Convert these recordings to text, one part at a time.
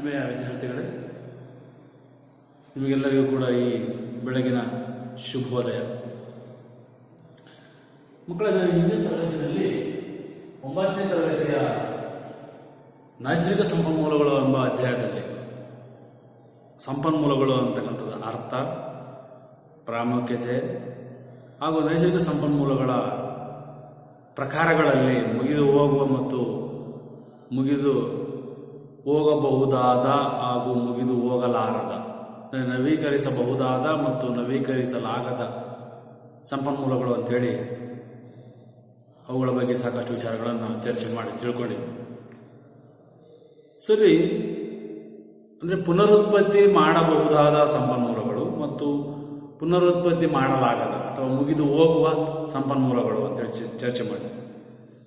ಆತ್ಮೀಯ ವಿದ್ಯಾರ್ಥಿಗಳೇ, ನಿಮಗೆಲ್ಲರಿಗೂ ಕೂಡ ಈ ಬೆಳಗಿನ ಶುಭೋದಯ. ಮಕ್ಕಳ, ಹಿಂದಿನ ತರಗತಿಯಲ್ಲಿ 9ನೇ ತರಗತಿಯ ನೈಸರ್ಗಿಕ ಸಂಪನ್ಮೂಲಗಳು ಎಂಬ ಅಧ್ಯಾಯದಲ್ಲಿ ಸಂಪನ್ಮೂಲಗಳು ಅಂತಕ್ಕಂಥದ್ದು ಅರ್ಥ, ಪ್ರಾಮುಖ್ಯತೆ ಹಾಗೂ ನೈಸರ್ಗಿಕ ಸಂಪನ್ಮೂಲಗಳ ಪ್ರಕಾರಗಳಲ್ಲಿ ಮುಗಿದು ಹೋಗುವ ಮತ್ತು ಮುಗಿದು ಹೋಗಬಹುದಾದ ಹಾಗೂ ಮುಗಿದು ಹೋಗಲಾರದ, ನವೀಕರಿಸಬಹುದಾದ ಮತ್ತು ನವೀಕರಿಸಲಾಗದ ಸಂಪನ್ಮೂಲಗಳು ಅಂತೇಳಿ ಅವುಗಳ ಬಗ್ಗೆ ಸಾಕಷ್ಟು ವಿಚಾರಗಳನ್ನು ಚರ್ಚೆ ಮಾಡಿ ತಿಳ್ಕೊಂಡಿದ್ವಿ. ಸರಿ, ಅಂದರೆ ಪುನರುತ್ಪತ್ತಿ ಮಾಡಬಹುದಾದ ಸಂಪನ್ಮೂಲಗಳು ಮತ್ತು ಪುನರುತ್ಪತ್ತಿ ಮಾಡಲಾಗದ ಅಥವಾ ಮುಗಿದು ಹೋಗುವ ಸಂಪನ್ಮೂಲಗಳು ಅಂತೇಳಿ ಚರ್ಚೆ ಮಾಡಿ,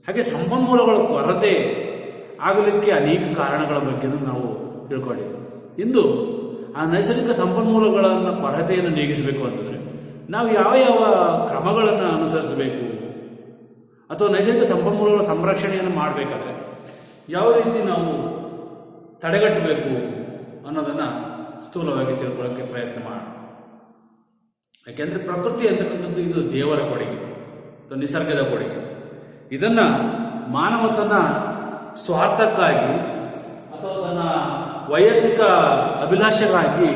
ಹಾಗೆ ಸಂಪನ್ಮೂಲಗಳ ಕೊರತೆ ಆಗಲಿಕ್ಕೆ ಅನೇಕ ಕಾರಣಗಳ ಬಗ್ಗೆನೂ ನಾವು ತಿಳ್ಕೊಂಡಿದ್ವಿ. ಇಂದು ಆ ನೈಸರ್ಗಿಕ ಸಂಪನ್ಮೂಲಗಳನ್ನು ಕೊರತೆಯನ್ನು ನೀಗಿಸಬೇಕು ಅಂತಂದರೆ ನಾವು ಯಾವ ಯಾವ ಕ್ರಮಗಳನ್ನು ಅನುಸರಿಸಬೇಕು ಅಥವಾ ನೈಸರ್ಗಿಕ ಸಂಪನ್ಮೂಲಗಳ ಸಂರಕ್ಷಣೆಯನ್ನು ಮಾಡಬೇಕಾದ್ರೆ ಯಾವ ರೀತಿ ನಾವು ತಡೆಗಟ್ಟಬೇಕು ಅನ್ನೋದನ್ನು ಸ್ಥೂಲವಾಗಿ ತಿಳ್ಕೊಳ್ಳೋಕ್ಕೆ ಪ್ರಯತ್ನ ಮಾಡೋಣ. ಯಾಕೆಂದರೆ ಪ್ರಕೃತಿ ಅಂತಕ್ಕಂಥದ್ದು ಇದು ದೇವರ ಕೊಡುಗೆ ಅಥವಾ ನಿಸರ್ಗದ ಕೊಡುಗೆ. ಇದನ್ನು ಮಾನವ ತನ್ನ ಸ್ವಾರ್ಥಕ್ಕಾಗಿ ಅಥವಾ ತನ್ನ ವೈಯಕ್ತಿಕ ಅಭಿಲಾಷೆಗಾಗಿ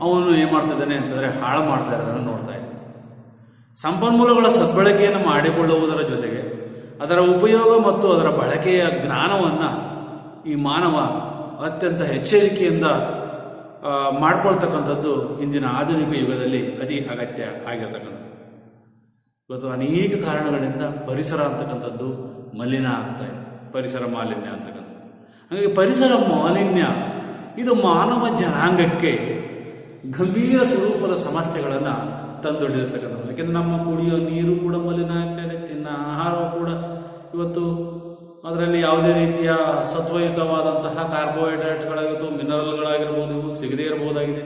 ಅವನು ಏನು ಮಾಡ್ತಿದ್ದಾನೆ ಅಂತಂದರೆ ಹಾಳು ಮಾಡ್ತಾ ಇರೋದನ್ನು ನೋಡ್ತಾ ಇದ್ದಾನೆ. ಸಂಪನ್ಮೂಲಗಳ ಸದ್ಬಳಕೆಯನ್ನು ಮಾಡಿಕೊಳ್ಳುವುದರ ಜೊತೆಗೆ ಅದರ ಉಪಯೋಗ ಮತ್ತು ಅದರ ಬಳಕೆಯ ಜ್ಞಾನವನ್ನು ಈ ಮಾನವ ಅತ್ಯಂತ ಎಚ್ಚರಿಕೆಯಿಂದ ಮಾಡ್ಕೊಳ್ತಕ್ಕಂಥದ್ದು ಇಂದಿನ ಆಧುನಿಕ ಯುಗದಲ್ಲಿ ಅತಿ ಅಗತ್ಯ ಆಗಿರ್ತಕ್ಕಂಥದ್ದು. ಇವತ್ತು ಅನೇಕ ಕಾರಣಗಳಿಂದ ಪರಿಸರ ಅಂತಕ್ಕಂಥದ್ದು ಮಲಿನ ಆಗ್ತಾ ಇದೆ, ಪರಿಸರ ಮಾಲಿನ್ಯ ಅಂತಕ್ಕಂಥದ್ದು. ಹಾಗಾಗಿ ಪರಿಸರ ಮಾಲಿನ್ಯ ಇದು ಮಾನವ ಜನಾಂಗಕ್ಕೆ ಗಂಭೀರ ಸ್ವರೂಪದ ಸಮಸ್ಯೆಗಳನ್ನು ತಂದೊಡ್ಡಿರ್ತಕ್ಕಂಥದ್ದು. ಯಾಕೆಂದರೆ ನಮ್ಮ ಕುಡಿಯೋ ನೀರು ಕೂಡ ಮಲಿನ ಆಗ್ತಾ ಇದೆ, ತಿನ್ನ ಆಹಾರವು ಕೂಡ ಇವತ್ತು ಅದರಲ್ಲಿ ಯಾವುದೇ ರೀತಿಯ ಸತ್ವಯುತವಾದಂತಹ ಕಾರ್ಬೋಹೈಡ್ರೇಟ್ಗಳಾಗಿರ್ಬೋದು, ಮಿನರಲ್ಗಳಾಗಿರ್ಬೋದು, ಇವು ಸಿಗದೇ ಇರಬಹುದಾಗಿದೆ.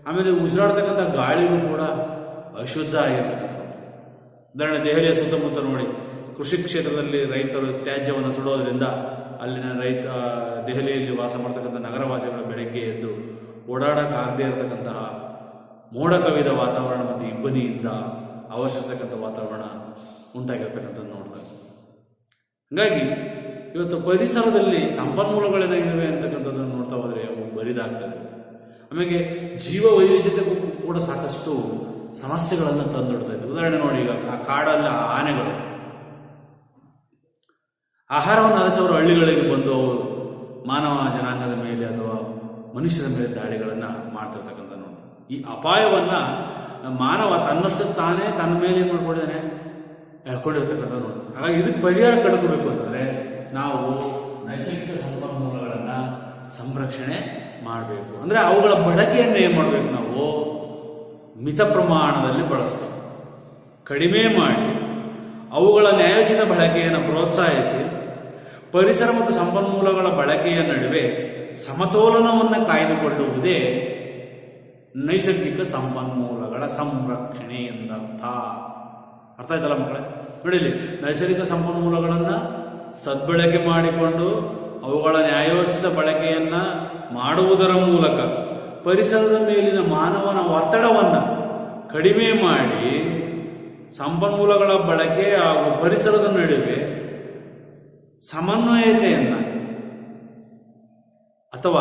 ಆಮೇಲೆ ಉಸಿರಾಡ್ತಕ್ಕಂಥ ಗಾಳಿಯೂ ಕೂಡ ಅಶುದ್ಧ ಆಗಿರ್ತಕ್ಕಂಥದ್ದು. ಉದಾಹರಣೆ, ದೆಹಲಿಯ ಸುತ್ತಮುತ್ತ ನೋಡಿ, ಕೃಷಿ ಕ್ಷೇತ್ರದಲ್ಲಿ ರೈತರು ತ್ಯಾಜ್ಯವನ್ನು ಸುಡೋದ್ರಿಂದ ಅಲ್ಲಿನ ದೆಹಲಿಯಲ್ಲಿ ವಾಸ ಮಾಡ್ತಕ್ಕಂಥ ನಗರವಾಸಿಗಳು ಬೆಳಗ್ಗೆ ಎದ್ದು ಓಡಾಡಕ್ಕಾಗದೇ ಇರತಕ್ಕಂತಹ ಮೋಡ ಕವಿದ ವಾತಾವರಣ ಮತ್ತು ಇಬ್ಬನಿಯಿಂದ ಅವಶ್ಯಕತಕ್ಕಂಥ ವಾತಾವರಣ ಉಂಟಾಗಿರ್ತಕ್ಕಂಥದ್ದು ನೋಡ್ತಾರೆ. ಹಾಗಾಗಿ ಇವತ್ತು ಪರಿಸರದಲ್ಲಿ ಸಂಪನ್ಮೂಲಗಳೇನಾಗಿವೆ ಅಂತಕ್ಕಂಥದ್ದನ್ನು ನೋಡ್ತಾ ಹೋದರೆ ಅವು ಬರಿದಾಗ್ತದೆ. ಆಮೇಲೆ ಜೀವ ವೈವಿಧ್ಯತೆಗೂ ಕೂಡ ಸಾಕಷ್ಟು ಸಮಸ್ಯೆಗಳನ್ನು ತಂದೊಡ್ತಾ ಇದೆ. ಉದಾಹರಣೆ ನೋಡಿ, ಈಗ ಆ ಕಾಡಲ್ಲಿ ಆನೆಗಳು ಆಹಾರವನ್ನು ಅರಸವರು ಹಳ್ಳಿಗಳಿಗೆ ಬಂದು ಅವರು ಮಾನವ ಜನಾಂಗದ ಮೇಲೆ ಅಥವಾ ಮನುಷ್ಯರ ಮೇಲೆ ದಾಳಿಗಳನ್ನು ಮಾಡ್ತಿರ್ತಕ್ಕಂಥ ನೋಡ್ತಾರೆ. ಈ ಅಪಾಯವನ್ನು ಮಾನವ ತನ್ನಷ್ಟು ತಾನೇ ತನ್ನ ಮೇಲೆ ಏನು ಮಾಡ್ಕೊಂಡಿದ್ದಾನೆ, ಹೇಳ್ಕೊಂಡಿರ್ತಕ್ಕಂಥ ನೋಡ್ತಾರೆ. ಹಾಗಾಗಿ ಇದಕ್ಕೆ ಪರಿಹಾರ ಕಂಡುಕೋಬೇಕು ಅಂತಂದರೆ ನಾವು ನೈಸರ್ಗಿಕ ಸಂಪನ್ಮೂಲಗಳನ್ನು ಸಂರಕ್ಷಣೆ ಮಾಡಬೇಕು. ಅಂದರೆ ಅವುಗಳ ಬಳಕೆಯನ್ನು ಏನು ಮಾಡಬೇಕು, ನಾವು ಮಿತ ಪ್ರಮಾಣದಲ್ಲಿ ಬಳಸಬೇಕು, ಕಡಿಮೆ ಮಾಡಿ ಅವುಗಳ ನ್ಯಾಯೋಚಿತ ಬಳಕೆಯನ್ನು ಪ್ರೋತ್ಸಾಹಿಸಿ ಪರಿಸರ ಮತ್ತು ಸಂಪನ್ಮೂಲಗಳ ಬಳಕೆಯ ನಡುವೆ ಸಮತೋಲನವನ್ನು ಕಾಯ್ದುಕೊಳ್ಳುವುದೇ ನೈಸರ್ಗಿಕ ಸಂಪನ್ಮೂಲಗಳ ಸಂರಕ್ಷಣೆ ಎಂದರ್ಥ. ಅರ್ಥ ಆಯ್ತಲ್ಲ ಮಕ್ಕಳೇ? ನೋಡಿಲಿ, ನೈಸರ್ಗಿಕ ಸಂಪನ್ಮೂಲಗಳನ್ನು ಸದ್ಬಳಕೆ ಮಾಡಿಕೊಂಡು ಅವುಗಳ ನ್ಯಾಯೋಚಿತ ಬಳಕೆಯನ್ನು ಮಾಡುವುದರ ಮೂಲಕ ಪರಿಸರದ ಮೇಲಿನ ಮಾನವನ ಒತ್ತಡವನ್ನು ಕಡಿಮೆ ಮಾಡಿ ಸಂಪನ್ಮೂಲಗಳ ಬಳಕೆ ಹಾಗೂ ಪರಿಸರದ ನಡುವೆ ಸಮನ್ವಯತೆಯನ್ನು ಅಥವಾ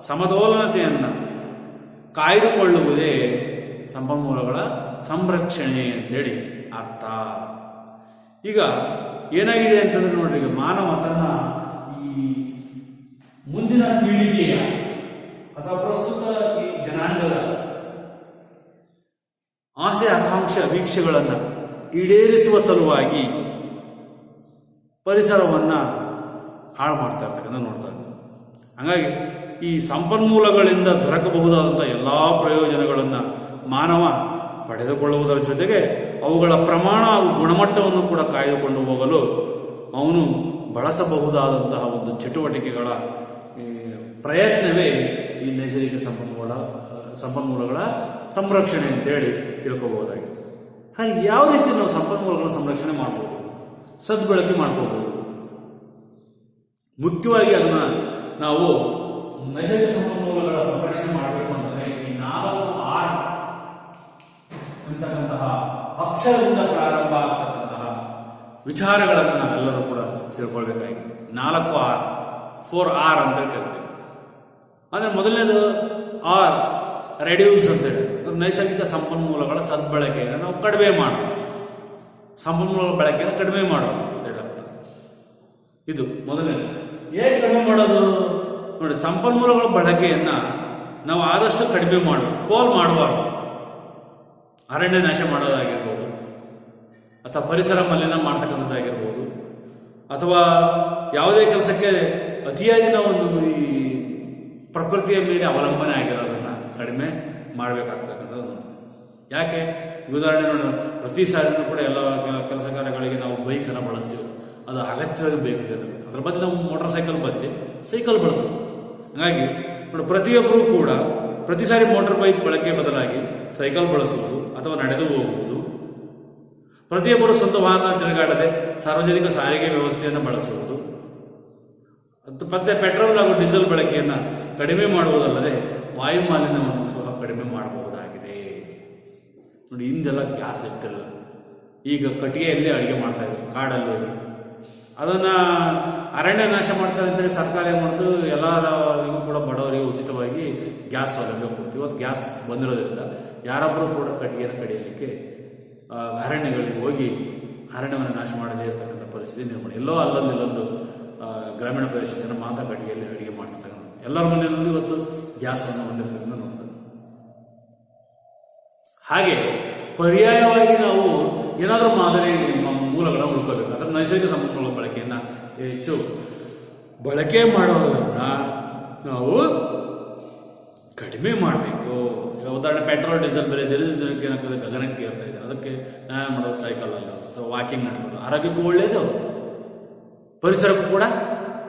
ಸಮತೋಲನತೆಯನ್ನು ಕಾಯ್ದುಕೊಳ್ಳುವುದೇ ಸಂಪನ್ಮೂಲಗಳ ಸಂರಕ್ಷಣೆ ಅಂತೇಳಿ ಅರ್ಥ. ಈಗ ಏನಾಗಿದೆ ಅಂತಂದ್ರೆ ನೋಡ್ರಿ, ಈಗ ಮಾನವ ತನ್ನ ಈ ಮುಂದಿನ ಪೀಳಿಗೆಯ ಅಥವಾ ಪ್ರಸ್ತುತ ಈ ಜನಾಂಗದ ಆಸೆ ಆಕಾಂಕ್ಷೆ ಅಪೇಕ್ಷೆಗಳನ್ನು ಈಡೇರಿಸುವ ಸಲುವಾಗಿ ಪರಿಸರವನ್ನು ಹಾಳು ಮಾಡ್ತಾ ಇರ್ತಕ್ಕಂಥ ನೋಡ್ತಾ ಇದ್ದೀವಿ. ಹಾಗಾಗಿ ಈ ಸಂಪನ್ಮೂಲಗಳಿಂದ ದೊರಕಬಹುದಾದಂಥ ಎಲ್ಲ ಪ್ರಯೋಜನಗಳನ್ನು ಮಾನವ ಪಡೆದುಕೊಳ್ಳುವುದರ ಜೊತೆಗೆ ಅವುಗಳ ಪ್ರಮಾಣ ಹಾಗೂ ಗುಣಮಟ್ಟವನ್ನು ಕೂಡ ಕಾಯ್ದುಕೊಂಡು ಹೋಗಲು ಅವನು ಬಳಸಬಹುದಾದಂತಹ ಒಂದು ಚಟುವಟಿಕೆಗಳ ಪ್ರಯತ್ನವೇ ಈ ನೈಸರ್ಗಿಕ ಸಂಪನ್ಮೂಲಗಳ ಸಂರಕ್ಷಣೆ ಅಂತೇಳಿ ತಿಳ್ಕೋಬಹುದಾಗಿದೆ. ಹಾಗೆ ಯಾವ ರೀತಿ ನಾವು ಸಂಪನ್ಮೂಲಗಳ ಸಂರಕ್ಷಣೆ ಮಾಡ್ಬೋದು, ಸದ್ಬಳಕೆ ಮಾಡ್ಕೋಬಹುದು? ಮುಖ್ಯವಾಗಿ ಅದನ್ನು ನಾವು ನೈಸರ್ಗಿಕ ಸಂಪನ್ಮೂಲಗಳ ಸಂರಕ್ಷಣೆ ಮಾಡಬೇಕು ಅಂತಂದ್ರೆ ಈ 4R ಅಂತಕ್ಕಂತಹ ಅಕ್ಷರದಿಂದ ಪ್ರಾರಂಭ ಆಗ್ತಕ್ಕಂತಹ ವಿಚಾರಗಳನ್ನು ನಾವೆಲ್ಲರೂ ಕೂಡ ತಿಳ್ಕೊಳ್ಬೇಕಾಗಿದೆ. 4R, 4R ಅಂತ ಕರಿತೀವಿ. ಅಂದ್ರೆ ಮೊದಲನೇದು ಆರ್, ರೆಡ್ಯೂಸ್ ಅಂತ ಹೇಳಿ, ನೈಸರ್ಗಿಕ ಸಂಪನ್ಮೂಲಗಳ ಸದ್ಬಳಕೆಯನ್ನು ನಾವು ಕಡಿಮೆ ಮಾಡೋದು, ಸಂಪನ್ಮೂಲಗಳ ಬಳಕೆಯನ್ನು ಕಡಿಮೆ ಮಾಡೋದು ಅಂತ ಹೇಳಿ ಅರ್ಥ. ಇದು ಮೊದಲನೇದು. ಹೇಗೆ ಕಡಿಮೆ ಮಾಡೋದು ನೋಡಿ, ಸಂಪನ್ಮೂಲಗಳ ಬಳಕೆಯನ್ನ ನಾವು ಆದಷ್ಟು ಕಡಿಮೆ ಮಾಡಬೇಕು, ಪೋಲ್ ಮಾಡಬಾರ್ದು. ಅರಣ್ಯ ನಾಶ ಮಾಡೋದಾಗಿರ್ಬೋದು, ಅಥವಾ ಪರಿಸರ ಮಾಲಿನ್ಯ ಮಾಡ್ತಕ್ಕಂಥದ್ದಾಗಿರ್ಬೋದು, ಅಥವಾ ಯಾವುದೇ ಕೆಲಸಕ್ಕೆ ಅತಿಯಾಗಿ ನಾವು ಈ ಪ್ರಕೃತಿಯ ಮೇಲೆ ಅವಲಂಬನೆ ಆಗಿರೋದನ್ನ ಕಡಿಮೆ ಮಾಡಬೇಕಾಗ್ತಕ್ಕಂಥದ್ದು. ಯಾಕೆ ಉದಾಹರಣೆ ನೋಡಿ, ಪ್ರತಿ ಸಾರಿನೂ ಕೂಡ ಎಲ್ಲ ಕೆಲಸ ಕಾರ್ಯಗಳಿಗೆ ನಾವು ಬೈಕನ್ನು ಬಳಸ್ತೀವಿ, ಅದು ಅಗತ್ಯವಾಗಿ ಬೇಕಾಗಿರ್ತದೆ. ಅದ್ರ ಬದಲು ನಾವು ಮೋಟಾರ್ ಸೈಕಲ್ ಬದಲಿ ಸೈಕಲ್ ಬಳಸ್ತೀವಿ. ಹಾಗಾಗಿ ನೋಡಿ, ಪ್ರತಿಯೊಬ್ಬರೂ ಕೂಡ ಪ್ರತಿ ಸಾರಿ ಮೋಟಾರ್ ಬೈಕ್ ಬಳಕೆ ಬದಲಾಗಿ ಸೈಕಲ್ ಬಳಸುವುದು ಅಥವಾ ನಡೆದು ಹೋಗುವುದು, ಪ್ರತಿಯೊಬ್ಬರು ಸ್ವಂತ ವಾಹನ ತಿರುಗಾಡದೆ ಸಾರ್ವಜನಿಕ ಸಾರಿಗೆ ವ್ಯವಸ್ಥೆಯನ್ನು ಬಳಸುವುದು, ಮತ್ತೆ ಪೆಟ್ರೋಲ್ ಹಾಗೂ ಡೀಸೆಲ್ ಬಳಕೆಯನ್ನು ಕಡಿಮೆ ಮಾಡುವುದಲ್ಲದೆ ವಾಯು ಮಾಲಿನ್ಯವನ್ನು ಸಹ ಕಡಿಮೆ ಮಾಡಬಹುದಾಗಿದೆ. ನೋಡಿ, ಹಿಂದೆಲ್ಲ ಗ್ಯಾಸ್ ಇರ್ತಿಲ್ಲ, ಈಗ ಕಟ್ಟಿಗೆಯಲ್ಲಿ ಅಡುಗೆ ಮಾಡ್ತಾ ಇದ್ರು ಕಾಡಲ್ಲಿ. ಅದನ್ನ ಅರಣ್ಯ ನಾಶ ಮಾಡ್ತಾರೆ ಅಂತೇಳಿ ಸರ್ಕಾರ ಏನ್ ಮಾಡ್ತು, ಎಲ್ಲರಿಗೂ ಕೂಡ ಬಡವರಿಗೆ ಉಚಿತವಾಗಿ ಗ್ಯಾಸ್ ಸೌಲಭ್ಯ ಕೊಡ್ತೀವಿ. ಇವತ್ತು ಗ್ಯಾಸ್ ಬಂದಿರೋದ್ರಿಂದ ಯಾರೊಬ್ಬರು ಕೂಡ ಕಟ್ಟಿಗೆಯನ್ನು ಕಡಿಯಲಿಕ್ಕೆ ಅರಣ್ಯಗಳಿಗೆ ಹೋಗಿ ಅರಣ್ಯವನ್ನು ನಾಶ ಮಾಡದೇ ಇರತಕ್ಕಂಥ ಪರಿಸ್ಥಿತಿ ನಿರ್ಮಾಣ. ಎಲ್ಲೋ ಇಲ್ಲೊಂದು ಗ್ರಾಮೀಣ ಪ್ರದೇಶದಿಂದ ಮಾತ್ರ ಕಟ್ಟಿಗೆಯಲ್ಲಿ ಅಡುಗೆ ಮಾಡ್ತಿರ್ತಕ್ಕಂಥ ಎಲ್ಲರ ಮನೆಯಲ್ಲಿ ಇವತ್ತು ಗ್ಯಾಸ್ ಅನ್ನು ಹೊಂದಿರ್ತಕ್ಕಂಥ ನೋಡ್ತಾರೆ. ಹಾಗೆ ಪರ್ಯಾಯವಾಗಿ ನಾವು ಏನಾದರೂ ಮಾದರಿ ಮೂಲಗಳನ್ನು ಹುಡುಕಬೇಕು. ಅದರ ನೈಸರ್ಗಿಕ ಸಂಪನ್ಮೂಲ ಬಳಕೆಯನ್ನ ಹೆಚ್ಚು ಬಳಕೆ ಮಾಡೋದನ್ನ ನಾವು ಕಡಿಮೆ ಮಾಡಬೇಕು. ಈಗ ಉದಾಹರಣೆ ಪೆಟ್ರೋಲ್ ಡೀಸೆಲ್ ಬೆಲೆ ದಿನಕ್ಕೆ ಗಗನಕ್ಕೆ ಏರ್ತಾ ಇದೆ. ಅದಕ್ಕೆ ನಾವು ಮಾಡೋದು ಸೈಕಲ್ ಅಲ್ಲ ಅಥವಾ ವಾಕಿಂಗ್ ಮಾಡ್ಬೋದು. ಆರೋಗ್ಯಕ್ಕೂ ಒಳ್ಳೇದು, ಪರಿಸರಕ್ಕೂ ಕೂಡ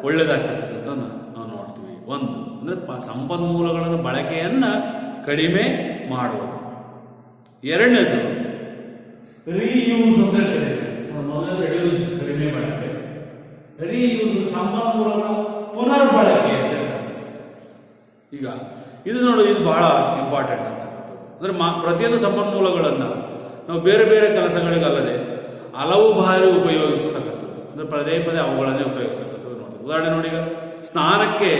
ಒಳ್ಳೇದಾಗ್ತಿರ್ತಕ್ಕಂಥ ನಾವು ನೋಡ್ತೀವಿ. ಒಂದು ಅಂದ್ರೆ ಸಂಪನ್ಮೂಲಗಳ ಬಳಕೆಯನ್ನ ಕಡಿಮೆ ಮಾಡುವುದು. ಎರಡನೇದು ರೀಯೂಸ್ ಅಂತ ಹೇಳ್ತಾರೆ. ಮೊದಲನೇದು ರೆಡ್ಯೂಸ್, ಕಡಿಮೆ ಬಳಕೆ. ರೀಯೂಸ್ ಸಂಪನ್ಮೂಲಗಳ ಪುನರ್ಬಳಕೆ ಅಂತ ಹೇಳ್ತಾರೆ. ಈಗ ಇದು ನೋಡಿ, ಇದು ಬಹಳ ಇಂಪಾರ್ಟೆಂಟ್ ಅಂತ. ಅಂದ್ರೆ ಪ್ರತಿಯೊಂದು ಸಂಪನ್ಮೂಲಗಳನ್ನ ನಾವು ಬೇರೆ ಬೇರೆ ಕೆಲಸಗಳಿಗಲ್ಲದೆ ಹಲವು ಬಾರಿ ಉಪಯೋಗಿಸತಕ್ಕಂಥದ್ದು. ಅಂದ್ರೆ ಪದೇ ಪದೇ ಅವುಗಳನ್ನೇ ಉಪಯೋಗಿಸ್ತಕ್ಕಂಥದ್ದು ನೋಡಿ. ಉದಾಹರಣೆ ನೋಡಿ, ಈಗ ಸ್ನಾನಕ್ಕೆ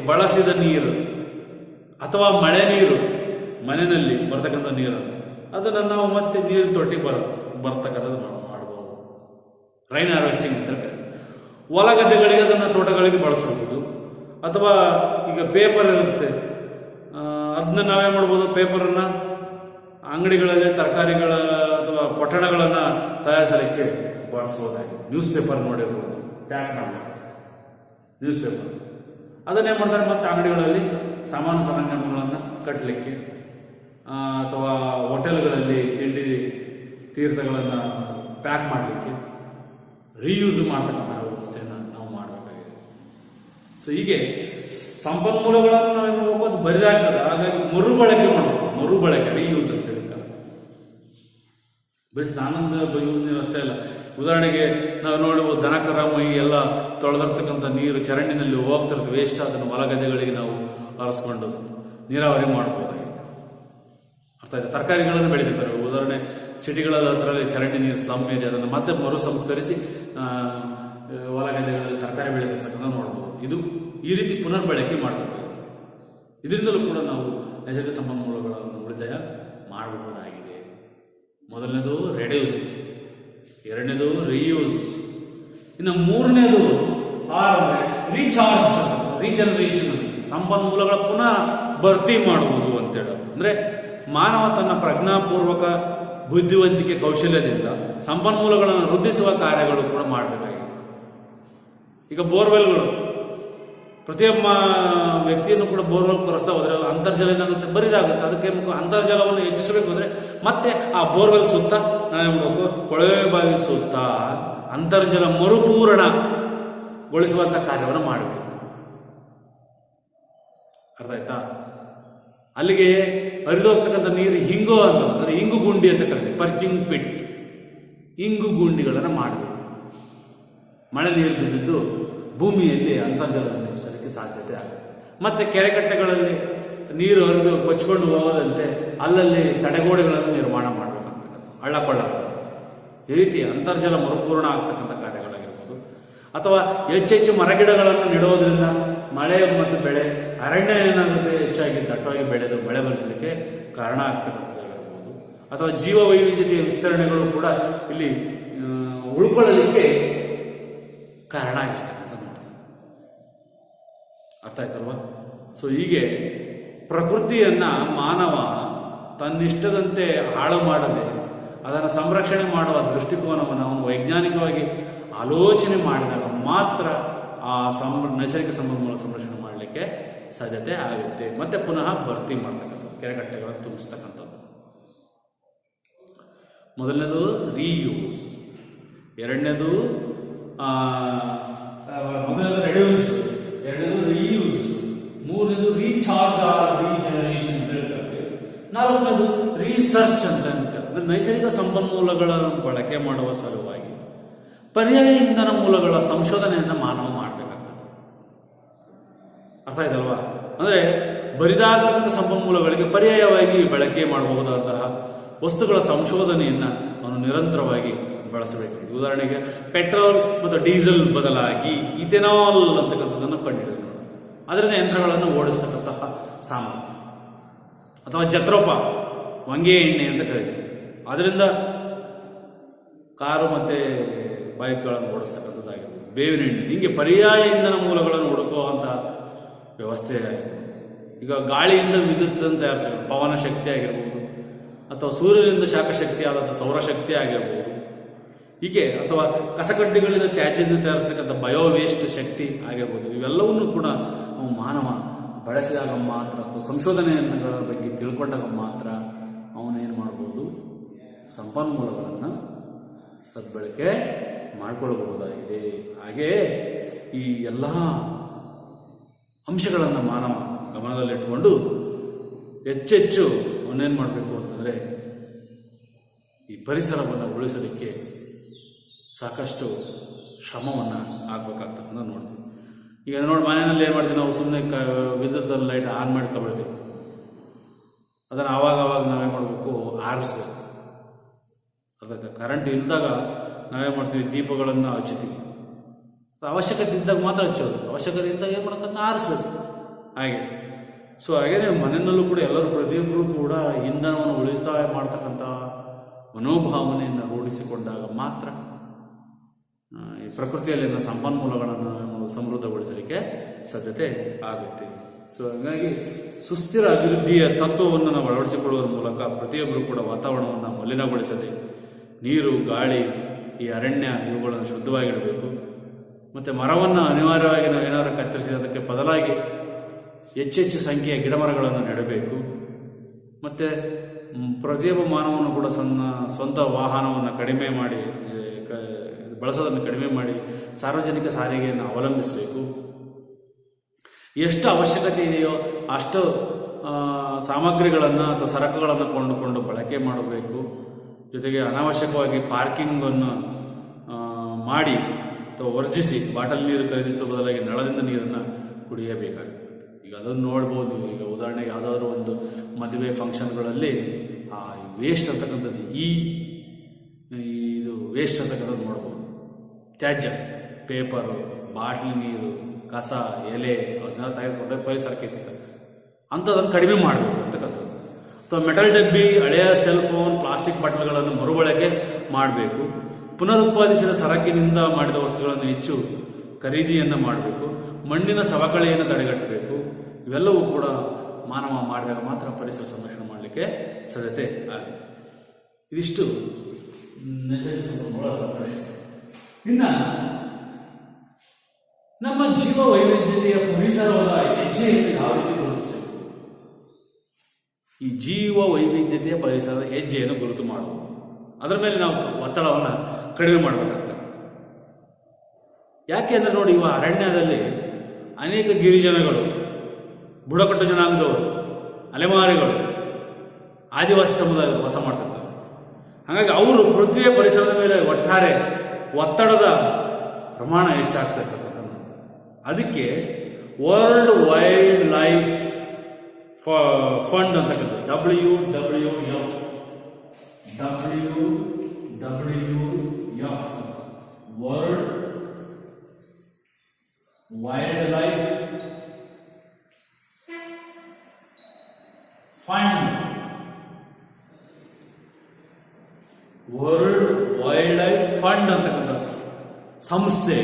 ಬಳಸಿದ ನೀರು ಅಥವಾ ಮಳೆ ನೀರು, ಮನೆಯಲ್ಲಿ ಬರ್ತಕ್ಕಂಥ ನೀರು, ಅದನ್ನು ನಾವು ಮತ್ತೆ ನೀರಿನ ತೊಟ್ಟಿ ಬರ್ತಕ್ಕಂಥದ್ದು ಮಾಡಬಹುದು. ರೈನ್ ಹಾರ್ವೆಸ್ಟಿಂಗ್ ಅಂತ ಹೇಳ್ತಾರೆ. ಹೊಲ ಗದ್ದೆಗಳಿಗೆ ಅದನ್ನು ತೋಟಗಳಿಗೆ ಬಳಸಬಹುದು. ಅಥವಾ ಈಗ ಪೇಪರ್ ಇರುತ್ತೆ, ಅದನ್ನ ನಾವೇ ಮಾಡ್ಬೋದು. ಪೇಪರನ್ನ ಅಂಗಡಿಗಳಲ್ಲಿ ತರಕಾರಿಗಳ ಅಥವಾ ಪೊಟ್ಟಣಗಳನ್ನ ತಯಾರಿಸಲಿಕ್ಕೆ ಬಳಸಬಹುದಾಗಿದೆ. ನ್ಯೂಸ್ ಪೇಪರ್ ನೋಡಿರ್ಬೋದು, ಪ್ಯಾಕ್ ಮಾಡಬೇಕು ನ್ಯೂಸ್ ಪೇಪರ್. ಅದನ್ನೇನು ಮಾಡ್ತಾರೆ, ಮತ್ತೆ ಅಂಗಡಿಗಳಲ್ಲಿ ಸಾಮಾನು ಸರಂಜಾಮಗಳನ್ನು ಕಟ್ಟಲಿಕ್ಕೆ ಅಥವಾ ಹೋಟೆಲ್ಗಳಲ್ಲಿ ತಿಂಡಿ ತೀರ್ಥಗಳನ್ನು ಪ್ಯಾಕ್ ಮಾಡಲಿಕ್ಕೆ ರೀಯೂಸ್ ಮಾಡ್ತಕ್ಕಂಥ ವ್ಯವಸ್ಥೆಯನ್ನು ನಾವು ಮಾಡಬೇಕಾಗಿದೆ. ಸೊ ಹೀಗೆ ಸಂಪನ್ಮೂಲಗಳನ್ನು ನಾವು ಏನು ಅದು ಬರಿದಾಗ್ತದೆ. ಹಾಗಾಗಿ ಮರುಬಳಕೆ ಮಾಡಬೇಕು. ಮರುಬಳಕೆ, ರೀಯೂಸ್ ಅಂತ ಹೇಳ್ತಾರೆ. ಬರೀ ಸ್ನಾನದ ಯೂಸ್ ನೀರು ಅಷ್ಟೇ ಅಲ್ಲ. ಉದಾಹರಣೆಗೆ ನಾವು ನೋಡುವ ದನಕರ ಮೈ ಎಲ್ಲ ತೊಳೆದಿರ್ತಕ್ಕಂಥ ನೀರು ಚರಂಡಿನಲ್ಲಿ ಹೋಗ್ತಿರ್ತದೆ, ವೇಸ್ಟ್. ಅದನ್ನು ಹೊಲಗದ್ದೆಗಳಿಗೆ ನಾವು ಹರಿಸ್ಕೊಂಡು ನೀರಾವರಿ ಮಾಡಬಹುದಾಗಿದೆ. ಅರ್ಥ ಆಯ್ತು. ತರಕಾರಿಗಳನ್ನು ಬೆಳೀತಿರ್ತಾರೆ. ಉದಾಹರಣೆ ಸಿಟಿಗಳ ಹತ್ರ ಚರಂಡಿ ನೀರು ಸ್ಲಮ್ ಏರಿಯಾ, ಅದನ್ನು ಮತ್ತೆ ಮರು ಸಂಸ್ಕರಿಸಿ ಹೊಲಗದ್ದೆಗಳಲ್ಲಿ ತರಕಾರಿ ಬೆಳೀತಿರ್ತಕ್ಕಂಥ ನೋಡ್ಬೋದು. ಇದು ಈ ರೀತಿ ಪುನರ್ಬಳಕೆ ಮಾಡಬೇಕು. ಇದರಿಂದಲೂ ಕೂಡ ನಾವು ನೈಸರ್ಗಿಕ ಸಂಪನ್ಮೂಲಗಳನ್ನು ಉಳಿತಾಯ ಮಾಡಬಹುದಾಗಿದೆ. ಮೊದಲನೇದು ರೆಡ್ಯೂಸ್, ಎರಡನೇದು ರೀಯೂಸ್, ಇನ್ನು ಮೂರನೇದು ರೀಚಾರ್ಜ್, ರೀಜನರೇಷನ್, ಸಂಪನ್ಮೂಲಗಳ ಪುನಃ ಭರ್ತಿ ಮಾಡುವುದು ಅಂತೇಳಿ. ಅಂದ್ರೆ ಮಾನವ ತನ್ನ ಪ್ರಜ್ಞಾಪೂರ್ವಕ ಬುದ್ಧಿವಂತಿಕೆ ಕೌಶಲ್ಯದಿಂದ ಸಂಪನ್ಮೂಲಗಳನ್ನು ವೃದ್ಧಿಸುವ ಕಾರ್ಯಗಳು ಕೂಡ ಮಾಡಬೇಕಾಗಿದೆ. ಈಗ ಬೋರ್ವೆಲ್ಗಳು, ಪ್ರತಿಯೊಬ್ಬ ವ್ಯಕ್ತಿಯನ್ನು ಕೂಡ ಬೋರ್ವೆಲ್ ಕೊರೆಸ್ತಾ ಹೋದ್ರೆ ಅಂತರ್ಜಲ ಏನಾಗುತ್ತೆ, ಬರಿದಾಗುತ್ತೆ. ಅದಕ್ಕೆ ಅಂತರ್ಜಲವನ್ನು ಹೆಚ್ಚಿಸಬೇಕು ಅಂದ್ರೆ ಮತ್ತೆ ಆ ಬೋರ್ವೆಲ್ ಸುತ್ತ ನಾವೇನ್ ಮಾಡಬೇಕು, ಕೊಳವೆ ಬಾವಿ ಸುತ್ತ ಅಂತರ್ಜಲ ಮರುಪೂರಣಗೊಳಿಸುವಂತ ಕಾರ್ಯವನ್ನು ಮಾಡಬೇಕು. ಅರ್ಥ ಆಯ್ತಾ? ಅಲ್ಲಿಗೆ ಹರಿದೋಗ್ತಕ್ಕಂಥ ನೀರು ಹಿಂಗೋ ಅಂತ ಅಂದ್ರೆ ಇಂಗು ಗುಂಡಿ ಅಂತ ಕರಿತೀವಿ, ಪರ್ಚಿಂಗ್ ಪಿಟ್, ಇಂಗು ಗುಂಡಿಗಳನ್ನು ಮಾಡಬೇಕು. ಮಳೆ ನೀರು ಬಿದ್ದಿದ್ದು ಭೂಮಿಯಲ್ಲಿ ಅಂತರ್ಜಲವನ್ನು ಹೆಚ್ಚಿಸಲಿಕ್ಕೆ ಸಾಧ್ಯತೆ ಆಗುತ್ತೆ. ಮತ್ತೆ ಕೆರೆಕಟ್ಟೆಗಳಲ್ಲಿ ನೀರು ಹರಿದು ಕೊಚ್ಕೊಂಡು ಹೋಗದಂತೆ ಅಲ್ಲಲ್ಲಿ ತಡೆಗೋಡೆಗಳನ್ನು ನಿರ್ಮಾಣ ಮಾಡಬೇಕಂತಕ್ಕಂಥ ಹಳ್ಳಕೊಳ್ಳ ಈ ರೀತಿ ಅಂತರ್ಜಲ ಮರುಪೂರ್ಣ ಆಗ್ತಕ್ಕಂಥ ಕಾರ್ಯಗಳಾಗಿರ್ಬೋದು, ಅಥವಾ ಹೆಚ್ಚೆಚ್ಚು ಮರಗಿಡಗಳನ್ನು ನೆಡುವುದರಿಂದ ಮಳೆ ಮತ್ತು ಬೆಳೆ ಅರಣ್ಯ ಏನಾಗುತ್ತೆ ಹೆಚ್ಚಾಗಿ ದಟ್ಟವಾಗಿ ಬೆಳೆದು ಮಳೆ ಬರಿಸಲಿಕ್ಕೆ ಕಾರಣ ಆಗ್ತಕ್ಕಂಥದ್ದಾಗಿರ್ಬೋದು, ಅಥವಾ ಜೀವ ವೈವಿಧ್ಯತೆಯ ವಿಸ್ತರಣೆಗಳು ಕೂಡ ಇಲ್ಲಿ ಉಳ್ಕೊಳ್ಳಲಿಕ್ಕೆ ಕಾರಣ ಆಗಿರ್ತಕ್ಕಂಥ ನೋಡ್ತಾರೆ. ಅರ್ಥ ಆಯ್ತಲ್ವಾ? ಸೊ ಹೀಗೆ ಪ್ರಕೃತಿಯನ್ನ ಮಾನವ ತನ್ನಿಷ್ಟದಂತೆ ಹಾಳು ಮಾಡದೆ ಅದನ್ನು ಸಂರಕ್ಷಣೆ ಮಾಡುವ ದೃಷ್ಟಿಕೋನವನ್ನು ಅವನು ವೈಜ್ಞಾನಿಕವಾಗಿ ಆಲೋಚನೆ ಮಾಡಿದಾಗ ಮಾತ್ರ ಆ ನೈಸರ್ಗಿಕ ಸಂಪನ್ಮೂಲ ಸಂರಕ್ಷಣೆ ಮಾಡಲಿಕ್ಕೆ ಸಾಧ್ಯತೆ ಆಗುತ್ತೆ. ಮತ್ತೆ ಪುನಃ ಭರ್ತಿ ಮಾಡ್ತಕ್ಕಂಥದ್ದು, ಕೆರೆಕಟ್ಟೆಗಳನ್ನು ತುಂಬಿಸ್ತಕ್ಕಂಥದ್ದು. ಮೊದಲನೇದು ರೀಯೂಸ್, ಎರಡನೇದು ರೆಡ್ಯೂಸ್, ಎರಡನೇದು ರೀಯೂಸ್, ಮೂರನೇದು ರೀಚಾರ್ಜ್ ಆರ್ ರೀಜನರೇಷನ್ ಅಂತ ಹೇಳ್ತಾರೆ, ನಾಲ್ಕನೇದು ರಿಸರ್ಚ್ ಅಂತ ಅಂದ್ರೆ ನೈಸರ್ಗಿಕ ಸಂಪನ್ಮೂಲಗಳನ್ನು ಬಳಕೆ ಮಾಡುವ ಸಲುವಾಗಿ ಪರ್ಯಾಯ ಇಂಧನ ಮೂಲಗಳ ಸಂಶೋಧನೆಯನ್ನು ಮಾನವ ಮಾಡಬೇಕಾಗ್ತದೆ. ಅರ್ಥ ಆಯ್ತಲ್ವಾ? ಅಂದ್ರೆ ಬರಿದಾಗ್ತಕ್ಕಂಥ ಸಂಪನ್ಮೂಲಗಳಿಗೆ ಪರ್ಯಾಯವಾಗಿ ಬಳಕೆ ಮಾಡಬಹುದಾದಂತಹ ವಸ್ತುಗಳ ಸಂಶೋಧನೆಯನ್ನ ಅವನು ನಿರಂತರವಾಗಿ ಬಳಸಬೇಕು. ಉದಾಹರಣೆಗೆ ಪೆಟ್ರೋಲ್ ಮತ್ತು ಡೀಸೆಲ್ ಬದಲಾಗಿ ಇಥೆನಾಲ್ ಅಂತಕ್ಕಂಥದ್ದನ್ನು ಕಂಡುಹಿಡಿದು ಅದರಿಂದ ಯಂತ್ರಗಳನ್ನು ಓಡಿಸ್ತಕ್ಕಂತಹ ಸಾಮರ್ಥ್ಯ, ಅಥವಾ ಜತ್ರೋಪ ವಂಗೆ ಎಣ್ಣೆ ಅಂತ ಕರೀತೀವಿ, ಅದರಿಂದ ಕಾರು ಮತ್ತೆ ಬೈಕ್ಗಳನ್ನು ಓಡಿಸ್ತಕ್ಕಂಥದ್ದಾಗಿರ್ಬೋದು, ಬೇವಿನ ಎಣ್ಣೆ, ಹೀಗೆ ಪರ್ಯಾಯ ಇಂಧನ ಮೂಲಗಳನ್ನು ಹುಡುಕುವಂತಹ ವ್ಯವಸ್ಥೆ. ಈಗ ಗಾಳಿಯಿಂದ ವಿದ್ಯುತ್ ತಯಾರಿಸಿದ ಪವನ ಶಕ್ತಿ ಆಗಿರ್ಬೋದು, ಅಥವಾ ಸೂರ್ಯನಿಂದ ಶಾಖಶಕ್ತಿ ಆದಂಥ ಸೌರಶಕ್ತಿ ಆಗಿರ್ಬೋದು, ಹೀಗೆ, ಅಥವಾ ಕಸಕಡ್ಡಿಗಳಿಂದ ತ್ಯಾಜ್ಯದಿಂದ ತಯಾರಿಸತಕ್ಕಂಥ ಬಯೋ ವೇಸ್ಟ್ ಶಕ್ತಿ ಆಗಿರ್ಬೋದು, ಇವೆಲ್ಲವನ್ನೂ ಕೂಡ ನಾವು ಮಾನವ ಬಳಸಿದಾಗ ಮಾತ್ರ, ಅಥವಾ ಸಂಶೋಧನೆಗಳ ಬಗ್ಗೆ ತಿಳ್ಕೊಂಡಾಗ ಮಾತ್ರ ಅವನೇನು ಮಾಡ್ಬೋದು, ಸಂಪನ್ಮೂಲಗಳನ್ನು ಸದ್ಬಳಕೆ ಮಾಡಿಕೊಳ್ಳಬಹುದಾಗಿದೆ. ಹಾಗೆಯೇ ಈ ಎಲ್ಲ ಅಂಶಗಳನ್ನು ಮಾನವ ಗಮನದಲ್ಲಿಟ್ಟುಕೊಂಡು ಹೆಚ್ಚೆಚ್ಚು ಅವನೇನು ಮಾಡಬೇಕು ಅಂತಂದರೆ ಈ ಪರಿಸರವನ್ನು ಉಳಿಸಲಿಕ್ಕೆ ಸಾಕಷ್ಟು ಶ್ರಮವನ್ನು ಹಾಕಬೇಕಾಗ್ತಕ್ಕಂಥ ನೋಡ್ತೀವಿ. ಈಗ ನೋಡಿ, ಮನೆಯಲ್ಲಿ ಏನು ಮಾಡ್ತೀವಿ ನಾವು, ಸುಮ್ಮನೆ ವಿದ್ಯುತ್ ಲೈಟ್ ಆನ್ ಮಾಡ್ಕೊಬಿಡ್ತೀವಿ. ಅದನ್ನು ಆವಾಗ ನಾವೇನು ಮಾಡಬೇಕು, ಆರಿಸ್ಬೇಕು. ಅದಕ್ಕೆ ಕರೆಂಟ್ ಇಲ್ದಾಗ ನಾವೇನು ಮಾಡ್ತೀವಿ, ದೀಪಗಳನ್ನು ಹಚ್ಚುತ್ತೀವಿ. ಅವಶ್ಯಕತೆ ಇದ್ದಾಗ ಮಾತ್ರ ಹಚ್ಚೋದು, ಅವಶ್ಯಕತೆ ಇದ್ದಾಗ ಏನು ಮಾಡೋದನ್ನ ಆರಿಸ್ಬೇಕು. ಹಾಗೆ ಸೊ ಹಾಗೇನೆ ಮನೆಯಲ್ಲೂ ಕೂಡ ಎಲ್ಲರೂ ಪ್ರತಿಯೊಬ್ಬರು ಕೂಡ ಇಂಧನವನ್ನು ಉಳಿತಾಯ ಮಾಡ್ತಕ್ಕಂಥ ಮನೋಭಾವನೆಯನ್ನು ರೂಢಿಸಿಕೊಂಡಾಗ ಮಾತ್ರ ಈ ಪ್ರಕೃತಿಯಲ್ಲಿನ ಸಂಪನ್ಮೂಲಗಳನ್ನು ಸಮೃದ್ಧಗೊಳಿಸಲಿಕ್ಕೆ ಸಾಧ್ಯತೆ ಆಗುತ್ತೆ. ಸೊ ಹಾಗಾಗಿ ಸುಸ್ಥಿರ ಅಭಿವೃದ್ಧಿಯ ತತ್ವವನ್ನು ನಾವು ಅಳವಡಿಸಿಕೊಳ್ಳುವುದರ ಮೂಲಕ ಪ್ರತಿಯೊಬ್ಬರು ಕೂಡ ವಾತಾವರಣವನ್ನು ಮಲಿನಗೊಳಿಸದೆ ನೀರು, ಗಾಳಿ, ಈ ಅರಣ್ಯ ಇವುಗಳನ್ನು ಶುದ್ಧವಾಗಿಡಬೇಕು. ಮತ್ತು ಮರವನ್ನು ಅನಿವಾರ್ಯವಾಗಿ ನಾವೇನಾದರೂ ಕತ್ತರಿಸಿದ ಬದಲಾಗಿ ಹೆಚ್ಚೆಚ್ಚು ಸಂಖ್ಯೆಯ ಗಿಡಮರಗಳನ್ನು ನೆಡಬೇಕು. ಮತ್ತು ಪ್ರತಿಯೊಬ್ಬ ಮಾನವನು ಕೂಡ ಸ್ವಂತ ವಾಹನವನ್ನು ಕಡಿಮೆ ಮಾಡಿ, ಬಳಸೋದನ್ನು ಕಡಿಮೆ ಮಾಡಿ ಸಾರ್ವಜನಿಕ ಸಾರಿಗೆಯನ್ನು ಅವಲಂಬಿಸಬೇಕು. ಎಷ್ಟು ಅವಶ್ಯಕತೆ ಇದೆಯೋ ಅಷ್ಟು ಸಾಮಗ್ರಿಗಳನ್ನು ಅಥವಾ ಸರಕುಗಳನ್ನು ಕೊಂಡುಕೊಂಡು ಬಳಕೆ ಮಾಡಬೇಕು. ಜೊತೆಗೆ ಅನಾವಶ್ಯಕವಾಗಿ ಪಾರ್ಕಿಂಗನ್ನು ಮಾಡಿ ಅಥವಾ ವರ್ಜಿಸಿ ಬಾಟಲ್ ನೀರು ಖರೀದಿಸುವ ಬದಲಾಗಿ ನಳದಿಂದ ನೀರನ್ನು ಕುಡಿಯಬೇಕಾಗುತ್ತೆ. ಈಗ ಅದನ್ನು ನೋಡ್ಬೋದು. ಈಗ ಉದಾಹರಣೆಗೆ ಯಾವುದಾದ್ರೂ ಒಂದು ಮದುವೆ ಫಂಕ್ಷನ್ಗಳಲ್ಲಿ ವೇಸ್ಟ್ ಅಂತಕ್ಕಂಥದ್ದು, ಇದು ವೇಸ್ಟ್ ಅಂತಕ್ಕಂಥದ್ದು ನೋಡ್ಬೋದು. ತ್ಯಾಜ್ಯ, ಪೇಪರು, ಬಾಟ್ಲಿ ನೀರು, ಕಸ, ಎಲೆ ಅದನ್ನೆಲ್ಲ ತೆಗೆದುಕೊಂಡ್ರೆ ಪರಿಸರಕ್ಕೆ ಸಿಗ್ತದೆ. ಅಂಥದ್ದನ್ನು ಕಡಿಮೆ ಮಾಡಬೇಕು ಅಂತಕ್ಕಂಥದ್ದು. ಅಥವಾ ಮೆಟಲ್ ಡಬ್ಬಿ, ಹಳೆಯ ಸೆಲ್ ಫೋನ್, ಪ್ಲಾಸ್ಟಿಕ್ ಬಾಟಲ್ಗಳನ್ನು ಮರುಬಳಕೆ ಮಾಡಬೇಕು. ಪುನರುತ್ಪಾದಿಸಿದ ಸರಕಿನಿಂದ ಮಾಡಿದ ವಸ್ತುಗಳನ್ನು ಹೆಚ್ಚು ಖರೀದಿಯನ್ನು ಮಾಡಬೇಕು. ಮಣ್ಣಿನ ಸವಕಳಿಯನ್ನು ತಡೆಗಟ್ಟಬೇಕು. ಇವೆಲ್ಲವೂ ಕೂಡ ಮಾನವ ಮಾಡಿದಾಗ ಮಾತ್ರ ಪರಿಸರ ಸಂರಕ್ಷಣೆ ಮಾಡಲಿಕ್ಕೆ ಸಾಧ್ಯತೆ ಆಗುತ್ತೆ. ಇದಿಷ್ಟು ನೈಸರ್ಗಿಕ ಸಂಪನ್ಮೂಲ ಸಂರಕ್ಷಣೆ. ಇನ್ನು ನಮ್ಮ ಜೀವ ವೈವಿಧ್ಯತೆಯ ಪರಿಸರದ ಹೆಜ್ಜೆಯನ್ನು ಯಾವ ರೀತಿ ಗುರುತಿಸಬೇಕು? ಈ ಜೀವ ವೈವಿಧ್ಯತೆಯ ಪರಿಸರದ ಹೆಜ್ಜೆಯನ್ನು ಗುರುತು ಮಾಡುವುದು, ಅದರ ಮೇಲೆ ನಾವು ಒತ್ತಡವನ್ನು ಕಡಿಮೆ ಮಾಡಬೇಕಾಗ್ತದೆ. ಯಾಕೆ ಅಂದರೆ ನೋಡಿ, ಇವ ಅರಣ್ಯದಲ್ಲಿ ಅನೇಕ ಗಿರಿಜನಗಳು, ಬುಡಕಟ್ಟು ಜನಾಂಗದವರು, ಅಲೆಮಾರಿಗಳು, ಆದಿವಾಸಿ ಸಮುದಾಯಗಳು ವಾಸ ಮಾಡ್ತಿರ್ತಾರೆ. ಹಾಗಾಗಿ ಅವರು ಪೃಥ್ವಿಯ ಪರಿಸರದ ಮೇಲೆ ಒಟ್ಟಾರೆ ಒತ್ತಡದ ಪ್ರಮಾಣ ಹೆಚ್ಚಾಗ್ತಾ ಇರ್ತಕ್ಕಂಥ. ಅದಕ್ಕೆ ವರ್ಲ್ಡ್ ವೈಲ್ಡ್ ಲೈಫ್ ಫಂಡ್ ಅಂತಕ್ಕಂಥದ್ದು WWF world wild life fund. World wild life fund ಅಂತಕ್ಕಂಥ ಸಂಸ್ಥೆ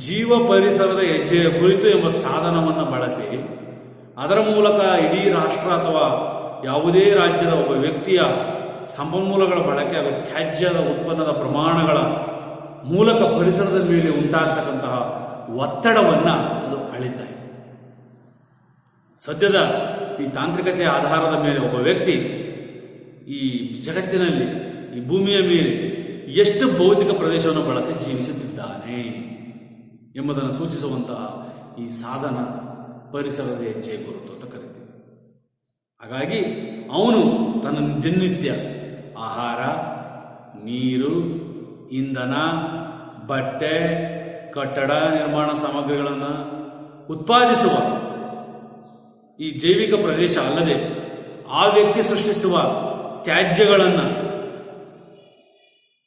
ಜೀವ ಪರಿಸರದ ಹೆಜ್ಜೆಯ ಕುರಿತು ಎಂಬ ಸಾಧನವನ್ನು ಬಳಸಿ ಅದರ ಮೂಲಕ ಇಡೀ ರಾಷ್ಟ್ರ ಅಥವಾ ಯಾವುದೇ ರಾಜ್ಯದ ಒಬ್ಬ ವ್ಯಕ್ತಿಯ ಸಂಪನ್ಮೂಲಗಳ ಬಳಕೆ ಹಾಗೂ ತ್ಯಾಜ್ಯದ ಉತ್ಪನ್ನದ ಪ್ರಮಾಣಗಳ ಮೂಲಕ ಪರಿಸರದ ಮೇಲೆ ಉಂಟಾಗ್ತಕ್ಕಂತಹ ಒತ್ತಡವನ್ನು ಅದು ಅಳಿತಾ ಇದೆ. ಸದ್ಯದ ಈ ತಾಂತ್ರಿಕತೆಯ ಆಧಾರದ ಮೇಲೆ ಒಬ್ಬ ವ್ಯಕ್ತಿ ಈ ಜಗತ್ತಿನಲ್ಲಿ ಈ ಭೂಮಿಯ ಮೇಲೆ ಎಷ್ಟು ಭೌತಿಕ ಪ್ರದೇಶವನ್ನು ಬಳಸಿ ಜೀವಿಸುತ್ತಿದ್ದಾನೆ ಎಂಬುದನ್ನು ಸೂಚಿಸುವಂತಹ ಈ ಸಾಧನ ಪರಿಸರದ ಹೆಜ್ಜೆ ಗುರುತು ಅಂತ ಕರಿತೀವಿ. ಹಾಗಾಗಿ ಅವನು ತನ್ನ ದಿನನಿತ್ಯ ಆಹಾರ, ನೀರು, ಇಂಧನ, ಬಟ್ಟೆ, ಕಟ್ಟಡ ನಿರ್ಮಾಣ ಸಾಮಗ್ರಿಗಳನ್ನು ಉತ್ಪಾದಿಸುವ ಈ ಜೈವಿಕ ಪ್ರದೇಶ ಅಲ್ಲದೆ ಆ ವ್ಯಕ್ತಿ ಸೃಷ್ಟಿಸುವ ತ್ಯಾಜ್ಯಗಳನ್ನು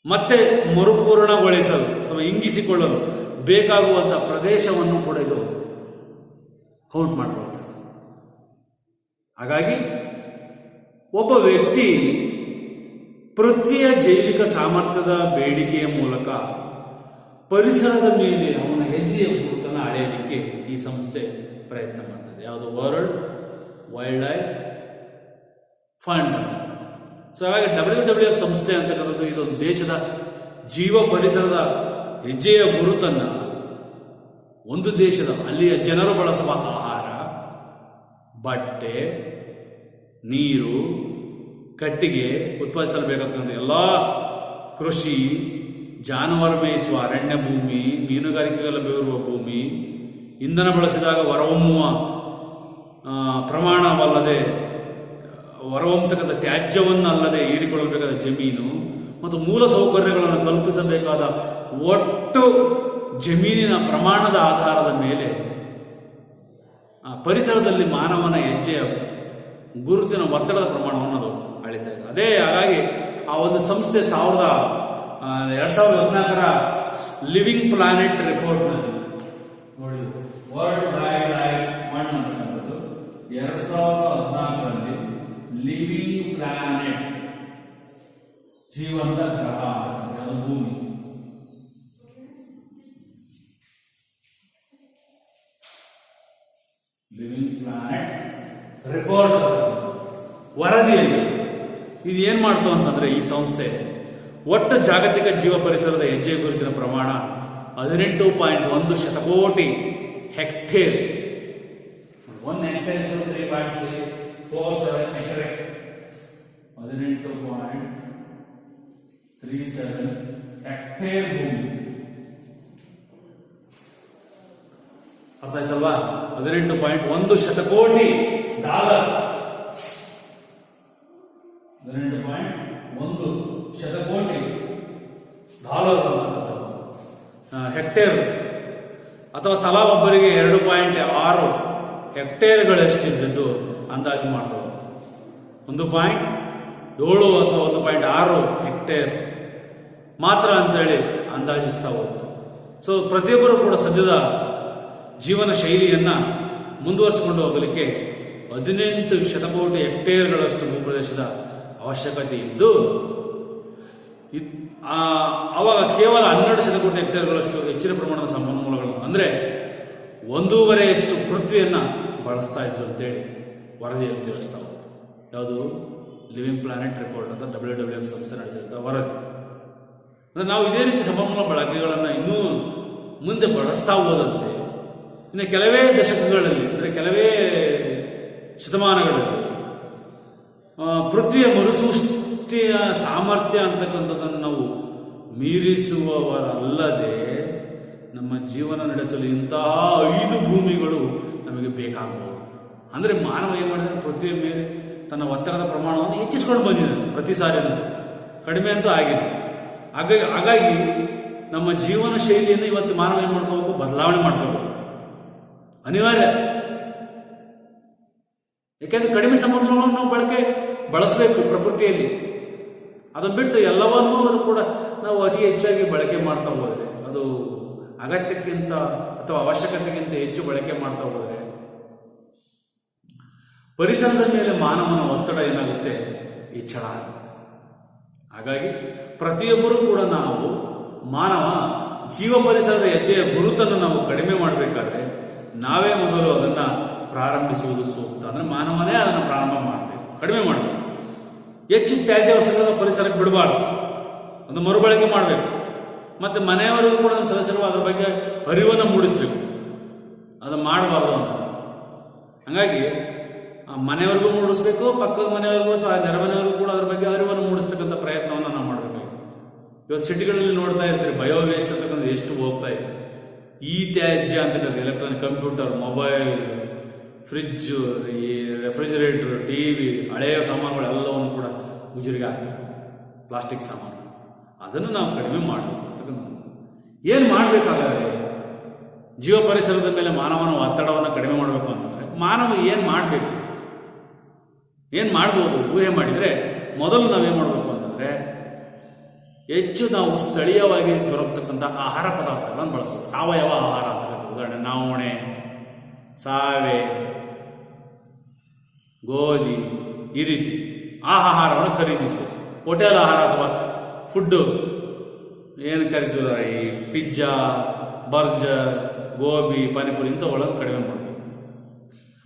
ಮತ್ತೆ ಮರುಪೂರ್ಣಗೊಳಿಸಲು ಅಥವಾ ಇಂಗಿಸಿಕೊಳ್ಳಲು ಬೇಕಾಗುವಂತಹ ಪ್ರದೇಶವನ್ನು ಕೂಡ ಇದು ಕೌಂಟ್ ಮಾಡಿಕೊಳ್ತದೆ. ಹಾಗಾಗಿ ಒಬ್ಬ ವ್ಯಕ್ತಿ ಪೃಥ್ವಿಯ ಜೈವಿಕ ಸಾಮರ್ಥ್ಯದ ಬೇಡಿಕೆಯ ಮೂಲಕ ಪರಿಸರದ ಮೇಲೆ ಅವನ ಹೆಜ್ಜೆಯ ಗುರುತನ್ನು ಅಳೆಯಲಿಕ್ಕೆ ಈ ಸಂಸ್ಥೆ ಪ್ರಯತ್ನ ಮಾಡ್ತದೆ. ಯಾವುದು? ವರ್ಲ್ಡ್ ವೈಲ್ಡ್ ಲೈಫ್ ಫಂಡ್ ಅಂತ. ಸೊ ಹಾಗಾಗಿ WWF ಸಂಸ್ಥೆ ಅಂತಕ್ಕಂಥದ್ದು ಇದೊಂದು ದೇಶದ ಜೀವ ಪರಿಸರದ ಹೆಜ್ಜೆಯ ಗುರುತನ್ನು ಒಂದು ದೇಶದ ಅಲ್ಲಿಯ ಜನರು ಬಳಸುವ ಆಹಾರ, ಬಟ್ಟೆ, ನೀರು, ಕಟ್ಟಿಗೆ ಉತ್ಪಾದಿಸಲು ಬೇಕಾಗ್ತಕ್ಕಂಥ ಎಲ್ಲ ಕೃಷಿ, ಜಾನುವಾರು ಮೇಯಿಸುವ ಅರಣ್ಯ ಭೂಮಿ, ಮೀನುಗಾರಿಕೆಗೆಲ್ಲ ಬೇರುವ ಭೂಮಿ, ಇಂಧನ ಬಳಸಿದಾಗ ಹೊರಹೊಮ್ಮುವ ಪ್ರಮಾಣವಲ್ಲದೆ ಹೊರಹೊಮ್ಮತಕ್ಕಂಥ ತ್ಯಾಜ್ಯವನ್ನಲ್ಲದೆ ಹೀರಿಕೊಳ್ಳಬೇಕಾದ ಜಮೀನು ಮತ್ತು ಮೂಲ ಸೌಕರ್ಯಗಳನ್ನು ಕಲ್ಪಿಸಬೇಕಾದ ಒಟ್ಟು ಜಮೀನಿನ ಪ್ರಮಾಣದ ಆಧಾರದ ಮೇಲೆ ಪರಿಸರದಲ್ಲಿ ಮಾನವನ ಹೆಜ್ಜೆಯ ಗುರುತಿನ ಒತ್ತಡದ ಪ್ರಮಾಣವನ್ನು ಅದು ಅಳಿತಾ ಇದೆ. ಅದೇ ಹಾಗಾಗಿ ಆ ಒಂದು ಸಂಸ್ಥೆ 2014 ಲಿವಿಂಗ್ ಪ್ಲಾನೆಟ್ ರಿಪೋರ್ಟ್ ನೋಡಿ, ವರ್ಲ್ಡ್ ವೈಲ್ಡ್ ಲೈಫ್ ಫಂಡ್ ಅಂತಕ್ಕಂಥದ್ದು 2014 ಲಿವಿಂಗ್ ಪ್ಲಾನೆಟ್ ಜೀವಂತ ಗ್ರಹ ಅದು ಭೂಮಿ ಲಿವಿಂಗ್ ಪ್ಲಾನೆಟ್ ರಿಪೋರ್ಟ್ ವರದಿಯಲ್ಲಿ ಇದು ಏನ್ ಮಾಡ್ತು ಅಂತಂದ್ರೆ ಈ ಸಂಸ್ಥೆ ಒಟ್ಟು ಜಾಗತಿಕ ಜೀವ ಪರಿಸರದ ಹೆಜ್ಜೆ ಗುರುತಿನ ಪ್ರಮಾಣ 18.1 ಶತಕೋಟಿ ಹೆಕ್ಟೇರ್. 1 ಹೆಕ್ಟೇರ್ 3.47 ಎಕರೆ 18.37 ಹೆಕ್ಟೇರ್ ಭೂಮಿ. ಅರ್ಥ ಆಯ್ತಲ್ವಾ? 18.1 ಶತಕೋಟಿ ಡಾಲರ್, 18.1 ಶತಕೋಟಿ ಡಾಲರ್ ಹೆಕ್ಟೇರ್ ಅಥವಾ ತಲಾ ಒಬ್ಬರಿಗೆ 2.6 ಹೆಕ್ಟೇರ್ಗಳಷ್ಟಿದ್ದು ಅಂದಾಜು ಮಾಡಬಹುದು. 1.7 ಅಥವಾ 1.6 ಹೆಕ್ಟೇರ್ ಮಾತ್ರ ಅಂತೇಳಿ ಅಂದಾಜಿಸ್ತಾ ಹೋಗ್ತು. ಸೊ ಪ್ರತಿಯೊಬ್ಬರು ಕೂಡ ಸದ್ಯದ ಜೀವನ ಶೈಲಿಯನ್ನ ಮುಂದುವರಿಸಿಕೊಂಡು ಹೋಗಲಿಕ್ಕೆ 18 ಶತಕೋಟಿ ಹೆಕ್ಟೇರ್ಗಳಷ್ಟು ಭೂಪ್ರದೇಶದ ಅವಶ್ಯಕತೆ ಇದ್ದು ಅವಾಗ ಕೇವಲ 12 ಶತಕೋಟಿ ಹೆಕ್ಟೇರ್ಗಳಷ್ಟು ಹೆಚ್ಚಿನ ಪ್ರಮಾಣದ ಸಂಪನ್ಮೂಲಗಳನ್ನು ಅಂದರೆ 1.5 ಪೃಥ್ವಿಯನ್ನ ಬಳಸ್ತಾ ಇದ್ರು ಅಂತೇಳಿ ವರದಿಯಲ್ಲಿ ತಿಳಿಸ್ತಾ ಹೋಗ್ತು. ಯಾವುದು? ಲಿವಿಂಗ್ ಪ್ಲಾನೆಟ್ ರಿಪೋರ್ಟ್ ಅಂತ WWF ಸಂಸ್ಥೆ ನಡೆಸಿದಂಥ ವರದಿ. ಅಂದ್ರೆ ನಾವು ಇದೇ ರೀತಿ ಸಂಪನ್ಮೂಲ ಬಳಕೆಗಳನ್ನು ಇನ್ನೂ ಮುಂದೆ ಬಳಸ್ತಾ ಹೋದಂತೆ ಇನ್ನು ಕೆಲವೇ ದಶಕಗಳಲ್ಲಿ ಅಂದರೆ ಕೆಲವೇ ಶತಮಾನಗಳಲ್ಲಿ ಪೃಥ್ವಿಯ ಮರುಸೃಷ್ಟಿಯ ಸಾಮರ್ಥ್ಯ ಅಂತಕ್ಕಂಥದ್ದನ್ನು ನಾವು ಮೀರಿಸುವವರಲ್ಲದೆ ನಮ್ಮ ಜೀವನ ನಡೆಸಲು ಇಂತಹ 5 ಭೂಮಿಗಳು ನಮಗೆ ಬೇಕಾಗಬಹುದು. ಅಂದರೆ ಮಾನವ ಏನು ಮಾಡಿದ್ರೆ ಪೃಥ್ವಿಯ ಮೇಲೆ ತನ್ನ ಒತ್ತಡದ ಪ್ರಮಾಣವನ್ನು ಹೆಚ್ಚಿಸ್ಕೊಂಡು ಬಂದಿದೆ. ಪ್ರತಿ ಸಾರಿ ಕಡಿಮೆ ಅಂತೂ ಆಗಿದೆ. ಹಾಗಾಗಿ ನಮ್ಮ ಜೀವನ ಶೈಲಿಯನ್ನು ಇವತ್ತು ಮಾನವ ಏನು ಮಾಡ್ಕೋಬೇಕು? ಬದಲಾವಣೆ ಮಾಡ್ಕೋಬೇಕು. ಅನಿವಾರ್ಯ. ಯಾಕೆಂದ್ರೆ ಕಡಿಮೆ ಸಂಪನ್ಮೂಲವನ್ನು ನಾವು ಬಳಸಬೇಕು ಪ್ರಕೃತಿಯಲ್ಲಿ. ಅದನ್ನು ಬಿಟ್ಟು ಎಲ್ಲವನ್ನೂ ಅದು ಕೂಡ ನಾವು ಅತಿ ಹೆಚ್ಚಾಗಿ ಬಳಕೆ ಮಾಡ್ತಾ ಹೋದರೆ, ಅದು ಅಗತ್ಯಕ್ಕಿಂತ ಅಥವಾ ಅವಶ್ಯಕತೆಗಿಂತ ಹೆಚ್ಚು ಬಳಕೆ ಮಾಡ್ತಾ ಹೋದರೆ ಪರಿಸರದ ಮೇಲೆ ಮಾನವನ ಒತ್ತಡ ಏನಾಗುತ್ತೆ, ಹೆಚ್ಚಳ ಆಗುತ್ತೆ. ಹಾಗಾಗಿ ಪ್ರತಿಯೊಬ್ಬರೂ ಕೂಡ ನಾವು ಮಾನವ ಜೀವ ಪರಿಸರದ ಹೆಜ್ಜೆಯ ಗುರುತನ್ನು ನಾವು ಕಡಿಮೆ ಮಾಡಬೇಕಾದ್ರೆ ನಾವೇ ಮೊದಲು ಅದನ್ನು ಪ್ರಾರಂಭಿಸುವುದು ಸೂಕ್ತ. ಅಂದರೆ ಮಾನವನೇ ಅದನ್ನು ಪ್ರಾರಂಭ ಮಾಡಬೇಕು, ಕಡಿಮೆ ಮಾಡಬೇಕು. ಹೆಚ್ಚು ತ್ಯಾಜ್ಯ ವಸ್ತುಗಳನ್ನು ಪರಿಸರಕ್ಕೆ ಬಿಡಬಾರ್ದು, ಒಂದು ಮರುಬಳಕೆ ಮಾಡಬೇಕು. ಮತ್ತು ಮನೆಯವರಿಗೂ ಕೂಡ ಸದಸ್ಯರು ಅದರ ಬಗ್ಗೆ ಅರಿವನ್ನು ಮೂಡಿಸಬೇಕು, ಅದನ್ನು ಮಾಡಬಾರ್ದು ಅಂತ. ಹಾಗಾಗಿ ಮನೆಯವರಿಗೂ ಮೂಡಿಸ್ಬೇಕು, ಪಕ್ಕದ ಮನೆಯವರಿಗೂ ಅಥವಾ ನೆರೆಮನೆಯವರಿಗೂ ಕೂಡ ಅದರ ಬಗ್ಗೆ ಅರಿವನ್ನು ಮೂಡಿಸ್ತಕ್ಕಂಥ ಪ್ರಯತ್ನವನ್ನು ನಾವು ಮಾಡಬೇಕು. ಇವತ್ತು ಸಿಟಿಗಳಲ್ಲಿ ನೋಡ್ತಾ ಇರ್ತೀರಿ, ಬಯೋ ವೇಸ್ಟ್ ಅಂತಕ್ಕಂಥ ಎಷ್ಟು ಹೋಗ್ತಾ ಇದೆ. ಈ ತ್ಯಾಜ್ಯ ಅಂತಕ್ಕಂಥ ಎಲೆಕ್ಟ್ರಾನಿಕ್, ಕಂಪ್ಯೂಟರ್, ಮೊಬೈಲ್, ಫ್ರಿಜ್, ಈ ರೆಫ್ರಿಜರೇಟರ್, ಟಿವಿ, ಹಳೆಯ ಸಾಮಾನುಗಳೆಲ್ಲವನ್ನು ಕೂಡ ಗುಜರಿಗೆ ಆಗ್ತಿತ್ತು, ಪ್ಲಾಸ್ಟಿಕ್ ಸಾಮಾನು. ಅದನ್ನು ನಾವು ಕಡಿಮೆ ಮಾಡಬೇಕು ಅಂತಕ್ಕಂಥ ಏನು ಮಾಡಬೇಕಾದ್ರೆ, ಜೀವ ಪರಿಸರದ ಮೇಲೆ ಮಾನವನ ಒತ್ತಡವನ್ನು ಕಡಿಮೆ ಮಾಡಬೇಕು ಅಂತಂದ್ರೆ ಮಾನವ ಏನು ಮಾಡಬೇಕು, ಏನು ಮಾಡ್ಬೋದು ಊಹೆ ಮಾಡಿದರೆ, ಮೊದಲು ನಾವೇನು ಮಾಡಬೇಕು ಅಂತಂದರೆ ಹೆಚ್ಚು ನಾವು ಸ್ಥಳೀಯವಾಗಿ ದೊರಕತಕ್ಕಂಥ ಆಹಾರ ಪದಾರ್ಥಗಳನ್ನು ಬಳಸಬೇಕು. ಸಾವಯವ ಆಹಾರ ಅಂತಕ್ಕಂಥ ಉದಾಹರಣೆ ನವಣೆ, ಸಾವೆ, ಗೋಧಿ, ಈ ರೀತಿ ಆಹಾರವನ್ನು ಖರೀದಿಸಬೇಕು. ಹೋಟೆಲ್ ಆಹಾರ ಅಥವಾ ಫುಡ್ಡು ಏನು ಕರಿತೀವಲ್ಲ, ಈ ಪಿಜ್ಜಾ, ಬರ್ಜರ್, ಗೋಬಿ, ಪಾನಿಪುರಿ ಇಂಥವುಗಳನ್ನು ಕಡಿಮೆ ಮಾಡಬೇಕು.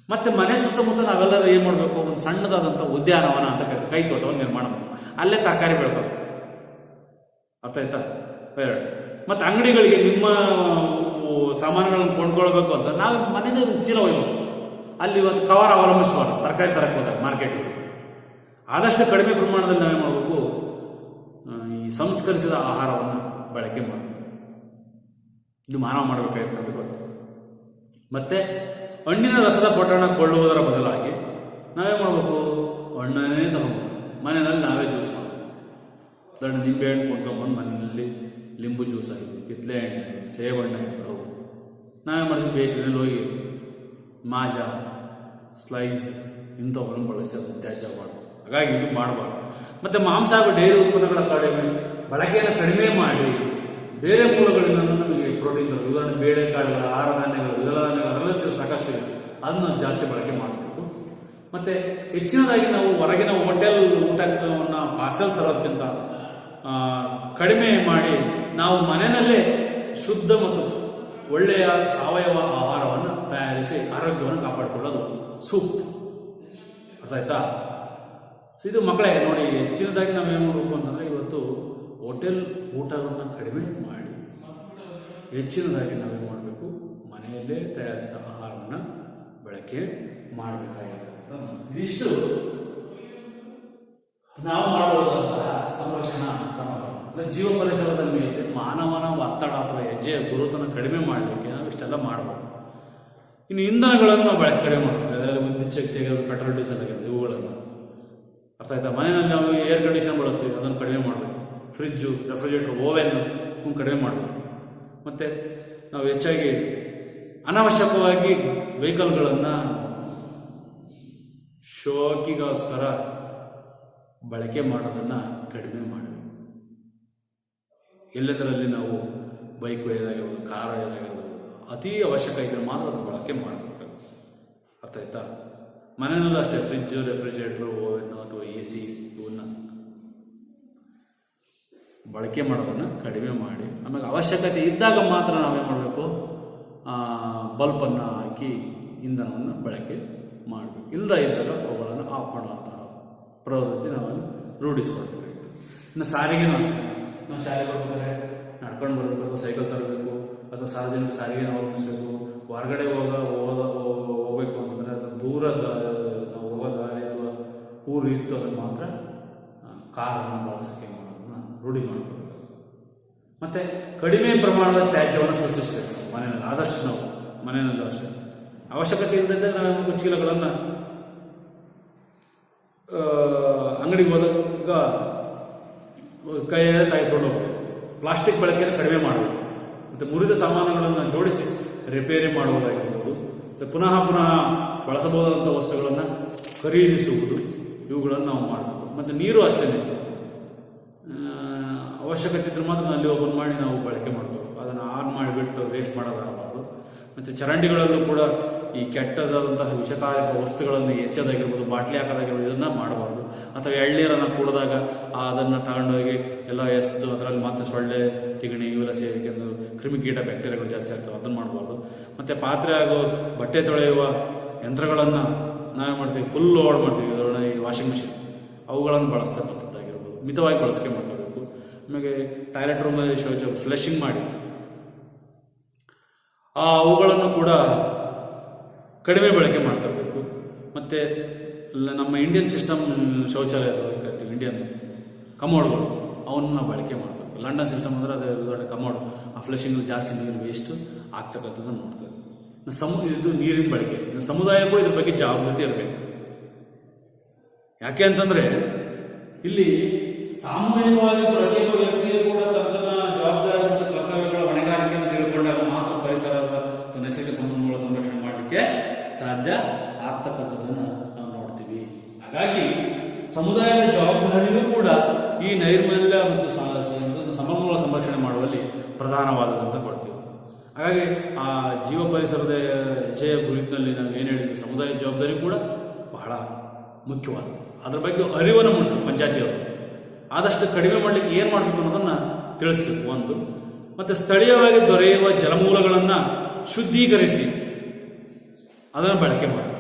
ಮತ್ತೆ ಮನೆ ಸುತ್ತಮುತ್ತ ನಾವೆಲ್ಲರೂ ಏನು ಮಾಡಬೇಕು, ಒಂದು ಸಣ್ಣದಾದಂಥ ಉದ್ಯಾನವನ ಅಂತ ಕರಿತೀವಿ, ಕೈ ತೋಟವನ್ನು ನಿರ್ಮಾಣ ಮಾಡಬೇಕು. ಅಲ್ಲೇ ತರಕಾರಿ ಬೆಳ್ಬೇಕು. ಅರ್ಥ ಆಯ್ತಾ? ಮತ್ತು ಅಂಗಡಿಗಳಿಗೆ ನಿಮ್ಮ ಸಾಮಾನುಗಳನ್ನು ಕೊಂಡ್ಕೊಳ್ಬೇಕು ಅಂತ ನಾವು ಮನೆಯಿಂದ ಚೀಲ ಒಯ್ಯಬೇಕು. ಅಲ್ಲಿ ಒಂದು ಕವರ್ ಅವಲಂಬಿಸಬಾರ್ದು ತರಕಾರಿ ತರಕ್ಕೆ ಹೋದಾಗ ಮಾರ್ಕೆಟಿಗೆ. ಆದಷ್ಟು ಕಡಿಮೆ ಪ್ರಮಾಣದಲ್ಲಿ ನಾವೇನು ಮಾಡಬೇಕು, ಈ ಸಂಸ್ಕರಿಸಿದ ಆಹಾರವನ್ನು ಬಳಕೆ ಮಾಡಬೇಕು. ಇದು ಮಾನವ ಮಾಡಬೇಕಾಗಿರ್ತಂತ ಗೊತ್ತು. ಮತ್ತೆ ಹಣ್ಣಿನ ರಸದ ಪೊಟ್ಟಣ ಕೊಳ್ಳುವುದರ ಬದಲಾಗಿ ನಾವೇನು ಮಾಡಬೇಕು, ಹಣ್ಣನ್ನೇ ತಗೋಬೇಕು. ಮನೆಯಲ್ಲಿ ನಾವೇ ಜ್ಯೂಸ್ ಮಾಡಬೇಕು. ದೊಡ್ಡ ನಿಂಬೆ ಹಣ್ಣು ಕೊಂಡ್ಕೊಂಡ್ಬಂದು ಮನೆಯಲ್ಲಿ ಲಿಂಬು ಜ್ಯೂಸ್ ಆಗಿದೆ, ಕಿತ್ತಲೆ ಹಣ್ಣು, ಸೇಬಣ್ಣೆ, ಅವು ನಾವೇನು ಮಾಡಿದ್ವಿ, ಬೇಕರಿನಲ್ಲಿ ಹೋಗಿ ಮಾಜಾ, ಸ್ಲೈಸ್ ಇಂಥವುಗಳನ್ನು ಬಳಸಿ ಅದು ತ್ಯಾಜ್ಯ ಮಾಡ್ತೀವಿ. ಹಾಗಾಗಿ ಇದು ಮಾಡಬಾರ್ದು. ಮತ್ತು ಮಾಂಸ ಹಾಗೂ ಡೈರಿ ಉತ್ಪನ್ನಗಳ ಕಡಿಮೆ ಬಳಕೆಯನ್ನು ಕಡಿಮೆ ಮಾಡಿ ಬೇರೆ ಮೂಲಗಳಿಂದ ನಮಗೆ ಪ್ರೋಟೀನ್ ತರಬೇಕು. ಉದಾಹರಣೆ ಬೇಳೆಕಾಳುಗಳ, ಆಹಾರ ಧಾನ್ಯಗಳು, ದ್ವಿದಳ ಧಾನ್ಯಗಳು, ಅದರಲ್ಲೂ ಸಾಕಷ್ಟು ಇದೆ, ಅದನ್ನು ಜಾಸ್ತಿ ಬಳಕೆ ಮಾಡಬೇಕು. ಮತ್ತು ಹೆಚ್ಚಿನದಾಗಿ ನಾವು ಹೊರಗಿನ ಹೋಟೆಲ್ ಊಟವನ್ನು ಪಾರ್ಸಲ್ ತರೋದಕ್ಕಿಂತ ಕಡಿಮೆ ಮಾಡಿ ನಾವು ಮನೆಯಲ್ಲೇ ಶುದ್ಧ ಮತ್ತು ಒಳ್ಳೆಯ ಸಾವಯವ ಆಹಾರವನ್ನು ತಯಾರಿಸಿ ಆರೋಗ್ಯವನ್ನು ಕಾಪಾಡಿಕೊಳ್ಳೋದು ಸೂಕ್ತ. ಅರ್ಥ ಆಯ್ತಾ? ಇದು ಮಕ್ಕಳೇ ನೋಡಿ, ಹೆಚ್ಚಿನದಾಗಿ ನಾವೇನು ಮಾಡಬೇಕು ಅಂತಂದರೆ ಇವತ್ತು ಹೋಟೆಲ್ ಊಟವನ್ನು ಕಡಿಮೆ ಮಾಡಿ ಹೆಚ್ಚಿನದಾಗಿ ನಾವೇನು ಮಾಡಬೇಕು, ಮನೆಯಲ್ಲೇ ತಯಾರಿಸಿದ ಆಹಾರವನ್ನು ಬಳಕೆ ಮಾಡಬೇಕಾಗಿದೆ. ಇದಿಷ್ಟು ನಾವು ಮಾಡಬಹುದಾದಂತಹ ಸಂರಕ್ಷಣಾ ಕ್ರಮಗಳು. ಜೀವ ಪರಿಸರದ ಮೇಲೆ ಮಾನವನ ಒತ್ತಡ ಅಥವಾ ಹೆಜ್ಜೆಯ ಗುರುತನ್ನು ಕಡಿಮೆ ಮಾಡಲಿಕ್ಕೆ ನಾವು ಇಷ್ಟೆಲ್ಲ ಮಾಡಬಹುದು. ಇನ್ನು ಇಂಧನಗಳನ್ನು ನಾವು ಬಳಕೆ ಕಡಿಮೆ ಮಾಡಬೇಕು. ಅದರಲ್ಲಿ ವಿದ್ಯುತ್ ಶಕ್ತಿ, ಪೆಟ್ರೋಲ್, ಡೀಸೆಲ್ ಆಗಿರುತ್ತೆ, ಇವುಗಳನ್ನು. ಅರ್ಥ ಆಯ್ತಾ? ಮನೆಯಲ್ಲಿ ನಾವು ಏರ್ ಕಂಡೀಷನ್ ಬಳಸ್ತೀವಿ, ಅದನ್ನು ಕಡಿಮೆ ಮಾಡಬೇಕು. ಫ್ರಿಜ್ಜು, ರೆಫ್ರಿಜರೇಟರ್, ಓವೆನ್ನು ಕಡಿಮೆ ಮಾಡಬೇಕು. ಮತ್ತು ನಾವು ಹೆಚ್ಚಾಗಿ ಅನಾವಶ್ಯಕವಾಗಿ ವೆಹಿಕಲ್ಗಳನ್ನು ಶೋಕಿಗೋಸ್ಕರ ಬಳಕೆ ಮಾಡೋದನ್ನು ಕಡಿಮೆ ಮಾಡಬೇಕು. ಎಲ್ಲದರಲ್ಲಿ ನಾವು ಬೈಕ್ ಒಯ್ಯೋದಾಗಿರ್ಬೋದು, ಕಾರ್ ಒಯ್ಯೋದಾಗಿರ್ಬೋದು, ಅತಿ ಅವಶ್ಯಕ ಇದ್ದರೆ ಮಾತ್ರ ಅದು ಬಳಕೆ ಮಾಡಬೇಕು. ಅರ್ಥ ಆಯ್ತಾ? ಮನೆಯಲ್ಲೂ ಅಷ್ಟೇ ಫ್ರಿಜ್ಜು, ರೆಫ್ರಿಜರೇಟ್ರು, ಓವೆನ್ನು ಅಥವಾ AC ಇವನ್ನ ಬಳಕೆ ಮಾಡೋದನ್ನು ಕಡಿಮೆ ಮಾಡಿ ಆಮೇಲೆ ಅವಶ್ಯಕತೆ ಇದ್ದಾಗ ಮಾತ್ರ ನಾವೇನು ಮಾಡಬೇಕು, ಬಲ್ಬನ್ನು ಹಾಕಿ ಇಂಧನವನ್ನು ಬಳಕೆ ಮಾಡಬೇಕು. ಇಲ್ಲದ ಇದ್ದಾಗ ಅವುಗಳನ್ನು ಆಫ್ ಮಾಡುವಂತಹ ಪ್ರವೃತ್ತಿ ನಾವನ್ನು ರೂಢಿಸ್ಕೊಳ್ಬೇಕಾಗಿತ್ತು. ಇನ್ನು ಸಾರಿಗೆನೂ ಅಷ್ಟೇ. ನಾವು ಶಾಲೆಗೆ ಹೋಗ್ಬೇಕಾದ್ರೆ ನಡ್ಕೊಂಡು ಬರಬೇಕು, ಅಥವಾ ಸೈಕಲ್ ತರಬೇಕು, ಅಥವಾ ಸಾರ್ವಜನಿಕ ಸಾರಿಗೆನ ಅವಲಂಬಿಸಬೇಕು. ಹೊರಗಡೆ ಹೋಗಬೇಕು ಅಂತಂದರೆ ಅಥವಾ ದೂರದ ನಾವು ಹೋಗೋ ದಾರಿ ಅಥವಾ ಊರು ಇತ್ತು ಅದನ್ನು ಮಾತ್ರ ಕಾರನ್ನು ಬಳಸೋಕ್ಕೆ ಮಾಡೋದನ್ನು ರೂಢಿ ಮಾಡಬೇಕು. ಮತ್ತು ಕಡಿಮೆ ಪ್ರಮಾಣದ ತ್ಯಾಜ್ಯವನ್ನು ಸೃಷ್ಟಿಸಬೇಕು ಮನೆಯಲ್ಲಿ. ಆದಷ್ಟು ನಾವು ಮನೆಯಲ್ಲೂ ಅಷ್ಟೇ ಅವಶ್ಯಕತೆ ಇಲ್ಲದಿದ್ದಾಗ ನಾವು ಚೀಲಗಳನ್ನು ಅಂಗಡಿಗೆ ಹೋದಾಗ ಕೈಯಲ್ಲೇ ತೆಗೆದುಕೊಂಡು ಹೋಗಬೇಕು. ಪ್ಲಾಸ್ಟಿಕ್ ಬಳಕೆಯನ್ನು ಕಡಿಮೆ ಮಾಡಬೇಕು. ಮತ್ತು ಮುರಿದ ಸಾಮಾನುಗಳನ್ನು ಜೋಡಿಸಿ ರಿಪೇರಿ ಮಾಡುವುದಾಗಿರ್ಬೋದು, ಪುನಃ ಬಳಸಬಹುದಾದಂಥ ವಸ್ತುಗಳನ್ನು ಖರೀದಿಸುವುದು, ಇವುಗಳನ್ನು ನಾವು ಮಾಡಬೇಕು. ಮತ್ತು ನೀರು ಅಷ್ಟೇ, ಅವಶ್ಯಕತೆ ಇದ್ರೆ ಮಾತ್ರ ನಲ್ಲಿ ಓಪನ್ ಮಾಡಿ ನಾವು ಬಳಕೆ ಮಾಡಬೇಕು. ಅದನ್ನು ಆನ್ ಮಾಡಿಬಿಟ್ಟು ವೇಸ್ಟ್ ಮಾಡೋದಾಗಬಾರ್ದು. ಮತ್ತು ಚರಂಡಿಗಳಲ್ಲೂ ಕೂಡ ಈ ಕೆಟ್ಟದಾದಂತಹ ವಿಷಕಾರಕ ವಸ್ತುಗಳನ್ನು ಎಸೆಯೋದಾಗಿರ್ಬೋದು, ಬಾಟ್ಲಿ ಹಾಕೋದಾಗಿರ್ಬೋದು, ಇದನ್ನು ಮಾಡಬಾರ್ದು. ಅಥವಾ ಎಳ್ನೀರನ್ನು ಕುಡಿದಾಗ ಅದನ್ನು ತಗೊಂಡೋಗಿ ಎಲ್ಲ ಎಸೆದು ಅದರಲ್ಲಿ ಮತ್ತೆ ಸೊಳ್ಳೆ, ತಿಗಣಿ ಇವೆಲ್ಲ ಸೇರಿಕೊಂಡು ಕ್ರಿಮಿಕೀಟ ಬ್ಯಾಕ್ಟೀರಿಯಾಗಳು ಜಾಸ್ತಿ ಆಗ್ತವೆ, ಅದನ್ನು ಮಾಡಬಾರ್ದು. ಮತ್ತು ಪಾತ್ರೆ ಹಾಗೂ ಬಟ್ಟೆ ತೊಳೆಯುವ ಯಂತ್ರಗಳನ್ನು ನಾವೇ ಮಾಡ್ತೀವಿ, ಫುಲ್ ಲೋಡ್ ಮಾಡ್ತೀವಿ, ಈ ವಾಷಿಂಗ್ ಮಿಷಿನ್, ಅವುಗಳನ್ನು ಬಳಸ್ತಕ್ಕಂಥದ್ದಾಗಿರ್ಬೋದು, ಮಿತವಾಗಿ ಬಳಕೆ ಮಾಡಬೇಕು. ಆಮೇಲೆ ಟಾಯ್ಲೆಟ್ ರೂಮಲ್ಲಿ ಫ್ಲಶಿಂಗ್ ಮಾಡಿ ಅವುಗಳನ್ನು ಕೂಡ ಕಡಿಮೆ ಬಳಕೆ ಮಾಡ್ಕೋಬೇಕು. ಮತ್ತು ನಮ್ಮ ಇಂಡಿಯನ್ ಸಿಸ್ಟಮ್ ಶೌಚಾಲಯ ಕರಿತೀವಿ, ಇಂಡಿಯನ್ ಕಮೋಡ್ಗಳು, ಅವನ್ನ ಬಳಕೆ ಮಾಡಬೇಕು. ಲಂಡನ್ ಸಿಸ್ಟಮ್ ಅಂದರೆ ಅದು ದೊಡ್ಡ ಕಮೋಡ್, ಆ ಫ್ಲಶಿಂಗ್ ಜಾಸ್ತಿ ನೀರು ವೇಸ್ಟ್ ಆಗ್ತಕ್ಕಂಥದ್ದನ್ನು ನೋಡ್ತದೆ. ಇದು ನೀರಿನ ಬಳಕೆ, ಸಮುದಾಯಕ್ಕೂ ಇದ್ರ ಬಗ್ಗೆ ಜಾಗೃತಿ ಇರಬೇಕು. ಯಾಕೆ ಅಂತಂದ್ರೆ ಇಲ್ಲಿ ಸಾಮೂಹಿಕವಾಗಿ ಪ್ರತಿಯೊಬ್ಬ ವ್ಯಕ್ತಿಯು ಕೂಡ ತನ್ನ ಜವಾಬ್ದಾರಿ ಮತ್ತು ಕರ್ತವ್ಯಗಳ ಹೊಣೆಗಾರಿಕೆಯನ್ನು ತಿಳ್ಕೊಂಡಾಗ ಮಾತ್ರ ಪರಿಸರದ ನೈಸರ್ಗಿಕ ಸಂಪನ್ಮೂಲ ಸಂರಕ್ಷಣೆ ಮಾಡಲಿಕ್ಕೆ ಸಾಧ್ಯ ಆಗ್ತಕ್ಕಂಥದ್ದನ್ನು ನಾವು ನೋಡ್ತೀವಿ. ಹಾಗಾಗಿ ಸಮುದಾಯದ ಜವಾಬ್ದಾರಿಯೂ ಕೂಡ ಈ ನೈರ್ಮಲ್ಯ ಮತ್ತು ಸಂಪನ್ಮೂಲ ಸಂರಕ್ಷಣೆ ಮಾಡುವಲ್ಲಿ ಪ್ರಧಾನವಾದದಂತ ಕೊಡ್ತೀವಿ. ಹಾಗಾಗಿ ಆ ಜೀವ ಪರಿಸರದ ಹೆಜ್ಜೆಯ ಗುರಿತಿನಲ್ಲಿ ನಾವು ಏನು ಹೇಳಿದ್ವಿ, ಸಮುದಾಯದ ಜವಾಬ್ದಾರಿ ಕೂಡ ಬಹಳ ಮುಖ್ಯವಾದ. ಅದ್ರ ಬಗ್ಗೆ ಅರಿವನ್ನು ಮೂಡಿಸ್ಬೇಕು ಪಂಚಾಯತಿಯವರು. ಆದಷ್ಟು ಕಡಿಮೆ ಮಾಡಲಿಕ್ಕೆ ಏನು ಮಾಡಬೇಕು ಅನ್ನೋದನ್ನ ತಿಳಿಸ್ಬೇಕು ಒಂದು. ಮತ್ತೆ ಸ್ಥಳೀಯವಾಗಿ ದೊರೆಯುವ ಜಲಮೂಲಗಳನ್ನು ಶುದ್ಧೀಕರಿಸಿ ಅದನ್ನು ಬಳಕೆ ಮಾಡಿ,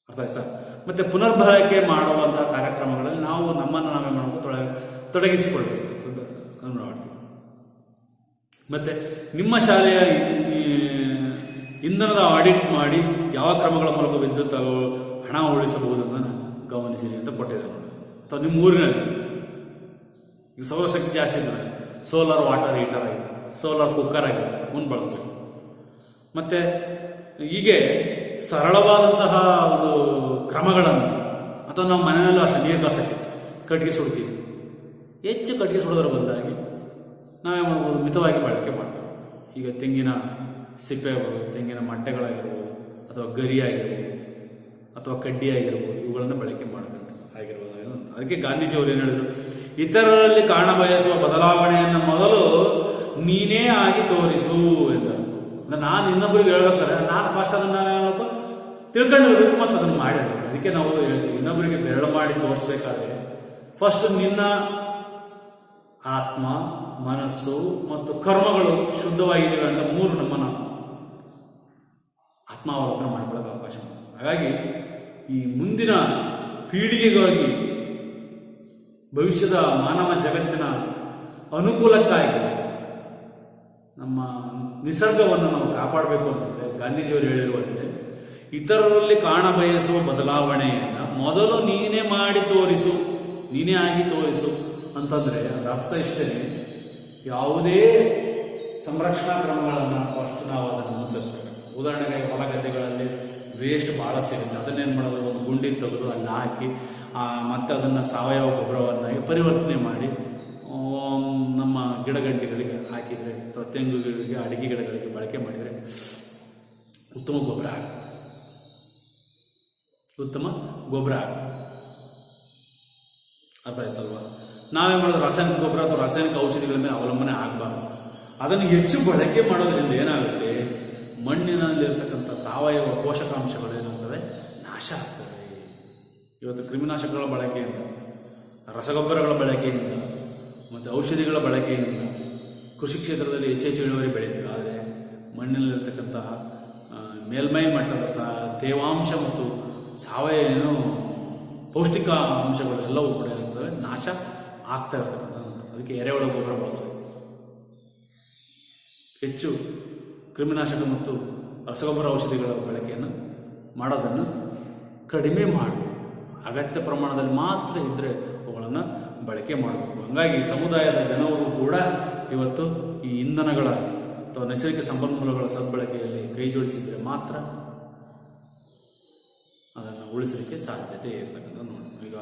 ಅರ್ಥ ಆಯ್ತಾ? ಮತ್ತೆ ಪುನರ್ಬಳಕೆ ಮಾಡುವಂತಹ ಕಾರ್ಯಕ್ರಮಗಳಲ್ಲಿ ನಾವು ನಮ್ಮನ್ನು ನಾವೇ ಮಾಡಬೇಕು, ತೊಡಗಿಸಿಕೊಳ್ಬೇಕು ಮಾಡ್ತೀವಿ. ಮತ್ತೆ ನಿಮ್ಮ ಶಾಲೆಯ ಇಂಧನದ ಆಡಿಟ್ ಮಾಡಿ ಯಾವ ಕ್ರಮಗಳ ಮೂಲಕ ವಿದ್ಯುತ್ ಹಣ ಉಳಿಸಬಹುದನ್ನು ಗಮನಿಸಿರಿ ಅಂತ ಕೊಟ್ಟಿದ್ದಾರೆ. ಅಥವಾ ನಿಮ್ಮ ಊರಿನಲ್ಲಿ ಈಗ ಸೌರಶಕ್ತಿ ಜಾಸ್ತಿ ಇದ್ದಾರೆ, ಸೋಲಾರ್ ವಾಟರ್ ಹೀಟರ್ ಆಗಿ, ಸೋಲಾರ್ ಕುಕ್ಕರ್ ಆಗಿ ಮುಂದೆ ಬಳಸಬೇಕು. ಮತ್ತೆ ಹೀಗೆ ಸರಳವಾದಂತಹ ಒಂದು ಕ್ರಮಗಳನ್ನು, ಅಥವಾ ನಮ್ಮ ಮನೆಯಲ್ಲೂ ಅಷ್ಟೇ ನೀರು ಕಾಸಕ್ಕೆ ಕಟ್ಟಿಗೆ ಸುಡ್ತೀವಿ, ಹೆಚ್ಚು ಕಟ್ಟಿಗೆ ಸುಡೋದ್ರ ಬದಲಾಗಿ ನಾವೇ ಮಾಡ್ಬೋದು, ಮಿತವಾಗಿ ಬಳಕೆ ಮಾಡಬೇಕು. ಈಗ ತೆಂಗಿನ ಸಿಪ್ಪೆ ಆಗ್ಬೋದು, ತೆಂಗಿನ ಮಟ್ಟೆಗಳಾಗಿರ್ಬೋದು, ಅಥವಾ ಗರಿ ಆಗಿರ್ಬೋದು, ಅಥವಾ ಕಡ್ಡಿ ಆಗಿರ್ಬೋದು, ಇವುಗಳನ್ನು ಬಳಕೆ ಮಾಡಬೇಕು ಆಗಿರ್ಬೋದು. ಅದಕ್ಕೆ ಗಾಂಧೀಜಿಯವರು ಏನು ಹೇಳಿದ್ರು, ಇತರರಲ್ಲಿ ಕಾಣ ಬಯಸುವ ಬದಲಾವಣೆಯನ್ನು ಮೊದಲು ನೀನೇ ಆಗಿ ತೋರಿಸು ಎಂದರು. ನಾನು ಇನ್ನೊಬ್ಬರಿಗೆ ಹೇಳ್ಬೇಕಾದ್ರೆ ನಾನು ಫಸ್ಟ್ ಅದನ್ನು ತಿಳ್ಕೊಂಡಿರ್ಬೇಕು ಮತ್ತು ಅದನ್ನು ಮಾಡಿರ್ಬೇಕು. ಅದಕ್ಕೆ ನಾವು ಹೇಳ್ತೀವಿ, ಇನ್ನೊಬ್ಬರಿಗೆ ಬೆರಳು ಮಾಡಿ ತೋರಿಸ್ಬೇಕಾದ್ರೆ ಫಸ್ಟ್ ನಿನ್ನ ಆತ್ಮ, ಮನಸ್ಸು ಮತ್ತು ಕರ್ಮಗಳು ಶುದ್ಧವಾಗಿದ್ದಾವೆ ಅಂತ ಮೂರು ನಮ್ಮನ್ನ ಆತ್ಮಾವಲೋಕನ ಮಾಡ್ಕೊಳ್ಳೋಕೆ ಅವಕಾಶ. ಹಾಗಾಗಿ ಈ ಮುಂದಿನ ಪೀಳಿಗೆಗಾಗಿ, ಭವಿಷ್ಯದ ಮಾನವ ಜಗತ್ತಿನ ಅನುಕೂಲಕ್ಕಾಗಿ ನಮ್ಮ ನಿಸರ್ಗವನ್ನು ನಾವು ಕಾಪಾಡಬೇಕು ಅಂತಂದ್ರೆ ಗಾಂಧೀಜಿಯವರು ಹೇಳಿರುವಂತೆ ಇತರರಲ್ಲಿ ಕಾಣ ಬಯಸುವ ಬದಲಾವಣೆಯನ್ನು ಮೊದಲು ನೀನೇ ಮಾಡಿ ತೋರಿಸು, ನೀನೇ ಆಗಿ ತೋರಿಸು ಅಂತಂದ್ರೆ ಅದರ ಅರ್ಥ ಇಷ್ಟೇ, ಯಾವುದೇ ಸಂರಕ್ಷಣಾ ಕ್ರಮಗಳನ್ನು ಫಸ್ಟ್ ನಾವು ಅದನ್ನು ಅನುಸರಿಸಬೇಕು. ಉದಾಹರಣೆಗೆ ಹೊಲ ಗದ್ದೆಗಳಲ್ಲಿ ವೇಸ್ಟ್ ಭಾಳ ಸಿಗುತ್ತೆ, ಅದನ್ನೇನು ಮಾಡೋದು, ಒಂದು ಗುಂಡಿ ತೆಗೆದು ಅಲ್ಲಿ ಹಾಕಿ ಮತ್ತೆ ಅದನ್ನು ಸಾವಯವ ಗೊಬ್ಬರವನ್ನಾಗಿ ಪರಿವರ್ತನೆ ಮಾಡಿ ನಮ್ಮ ಗಿಡಗಂಟಿಗಳಿಗೆ ಹಾಕಿದರೆ, ಅಥವಾ ತೆಂಗುಗಳಿಗೆ, ಅಡಿಕೆ ಗಿಡಗಳಿಗೆ ಬಳಕೆ ಮಾಡಿದರೆ ಉತ್ತಮ ಗೊಬ್ಬರ ಆಗುತ್ತೆ, ಉತ್ತಮ ಗೊಬ್ಬರ ಆಗುತ್ತೆ. ಅರ್ಥ ಆಯ್ತಲ್ವಾ? ನಾವೇ ಮಾಡೋದು ರಾಸಾಯನಿಕ ಗೊಬ್ಬರ ಅಥವಾ ರಾಸಾಯನಿಕ ಔಷಧಿಗಳ ಮೇಲೆ ಅವಲಂಬನೆ ಆಗಬಾರ್ದು. ಅದನ್ನು ಹೆಚ್ಚು ಬಳಕೆ ಮಾಡೋದ್ರಿಂದ ಏನಾಗುತ್ತೆ, ಮಣ್ಣಿನಲ್ಲಿರ್ತಕ್ಕಂಥ ಸಾವಯವ ಪೋಷಕಾಂಶಗಳು ಏನಾಗ್ತವೆ, ನಾಶ ಆಗ್ತವೆ. ಇವತ್ತು ಕ್ರಿಮಿನಾಶಕಗಳ ಬಳಕೆಯಿಂದ, ರಸಗೊಬ್ಬರಗಳ ಬಳಕೆಯಿಂದ ಮತ್ತು ಔಷಧಿಗಳ ಬಳಕೆಯಿಂದ ಕೃಷಿ ಕ್ಷೇತ್ರದಲ್ಲಿ ಹೆಚ್ಚೆಚ್ಚು ಇಳುವರಿ ಬೆಳೀತೀವಿ. ಆದರೆ ಮಣ್ಣಿನಲ್ಲಿರ್ತಕ್ಕಂತಹ ಮೇಲ್ಮೈ ಮಟ್ಟದ ತೇವಾಂಶ ಮತ್ತು ಸಾವಯವ ಪೌಷ್ಟಿಕ ಅಂಶಗಳೆಲ್ಲವೂ ಕೂಡ ಇರ್ತವೆ, ನಾಶ ಆಗ್ತಾ ಇರ್ತಕ್ಕಂಥದ್ದು. ಅದಕ್ಕೆ ಎರೆಹುಳ ಗೊಬ್ಬರ ಬಳಸಬೇಕು, ಹೆಚ್ಚು ಕ್ರಿಮಿನಾಶಕ ಮತ್ತು ರಸಗೊಬ್ಬರ ಔಷಧಿಗಳ ಬಳಕೆಯನ್ನು ಮಾಡೋದನ್ನು ಕಡಿಮೆ ಮಾಡಬೇಕು. ಅಗತ್ಯ ಪ್ರಮಾಣದಲ್ಲಿ ಮಾತ್ರ ಇದ್ದರೆ ಅವುಗಳನ್ನು ಬಳಕೆ ಮಾಡಬೇಕು. ಹಾಗಾಗಿ ಸಮುದಾಯದ ಜನರು ಕೂಡ ಇವತ್ತು ಈ ಇಂಧನಗಳ ಅಥವಾ ನೈಸರ್ಗಿಕ ಸಂಪನ್ಮೂಲಗಳ ಸದ್ಬಳಕೆಯಲ್ಲಿ ಕೈ ಜೋಡಿಸಿದರೆ ಮಾತ್ರ ಅದನ್ನು ಉಳಿಸಲಿಕ್ಕೆ ಸಾಧ್ಯತೆ ಇರ್ತಕ್ಕಂಥ ನೋಡಿ. ಈಗ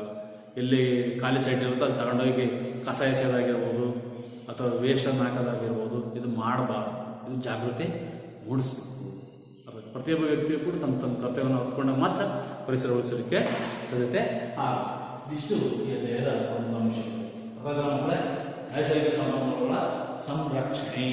ಎಲ್ಲಿ ಖಾಲಿ ಸೈಟ್ ಇರುತ್ತೋ ಅಲ್ಲಿ ತಗೊಂಡೋಗಿ ಕಸ ಎಸೆಯೋದಾಗಿರ್ಬೋದು ಅಥವಾ ವೇಸ್ಟನ್ನು ಹಾಕೋದಾಗಿರ್ಬೋದು, ಇದು ಮಾಡಬಾರ್ದು. ಇದು ಜಾಗೃತಿ ಮೂಡಿಸ್ಬೇಕು. ಪ್ರತಿಯೊಬ್ಬ ವ್ಯಕ್ತಿಯು ಕೂಡ ತಮ್ಮ ತಮ್ಮ ಕರ್ತವ್ಯವನ್ನು ಹೊತ್ಕೊಂಡಾಗ ಮಾತ್ರ ಪರಿಸರ ಉಳಿಸಲಿಕ್ಕೆ ಸಾಧ್ಯತೆ ಇಷ್ಟು ಈ ಅಧ್ಯಾಯದ ಒಂದು ಅಂಶ. ನೈಸರ್ಗಿಕ ಸಂಪನ್ಮೂಲಗಳ ಸಂರಕ್ಷಣೆ.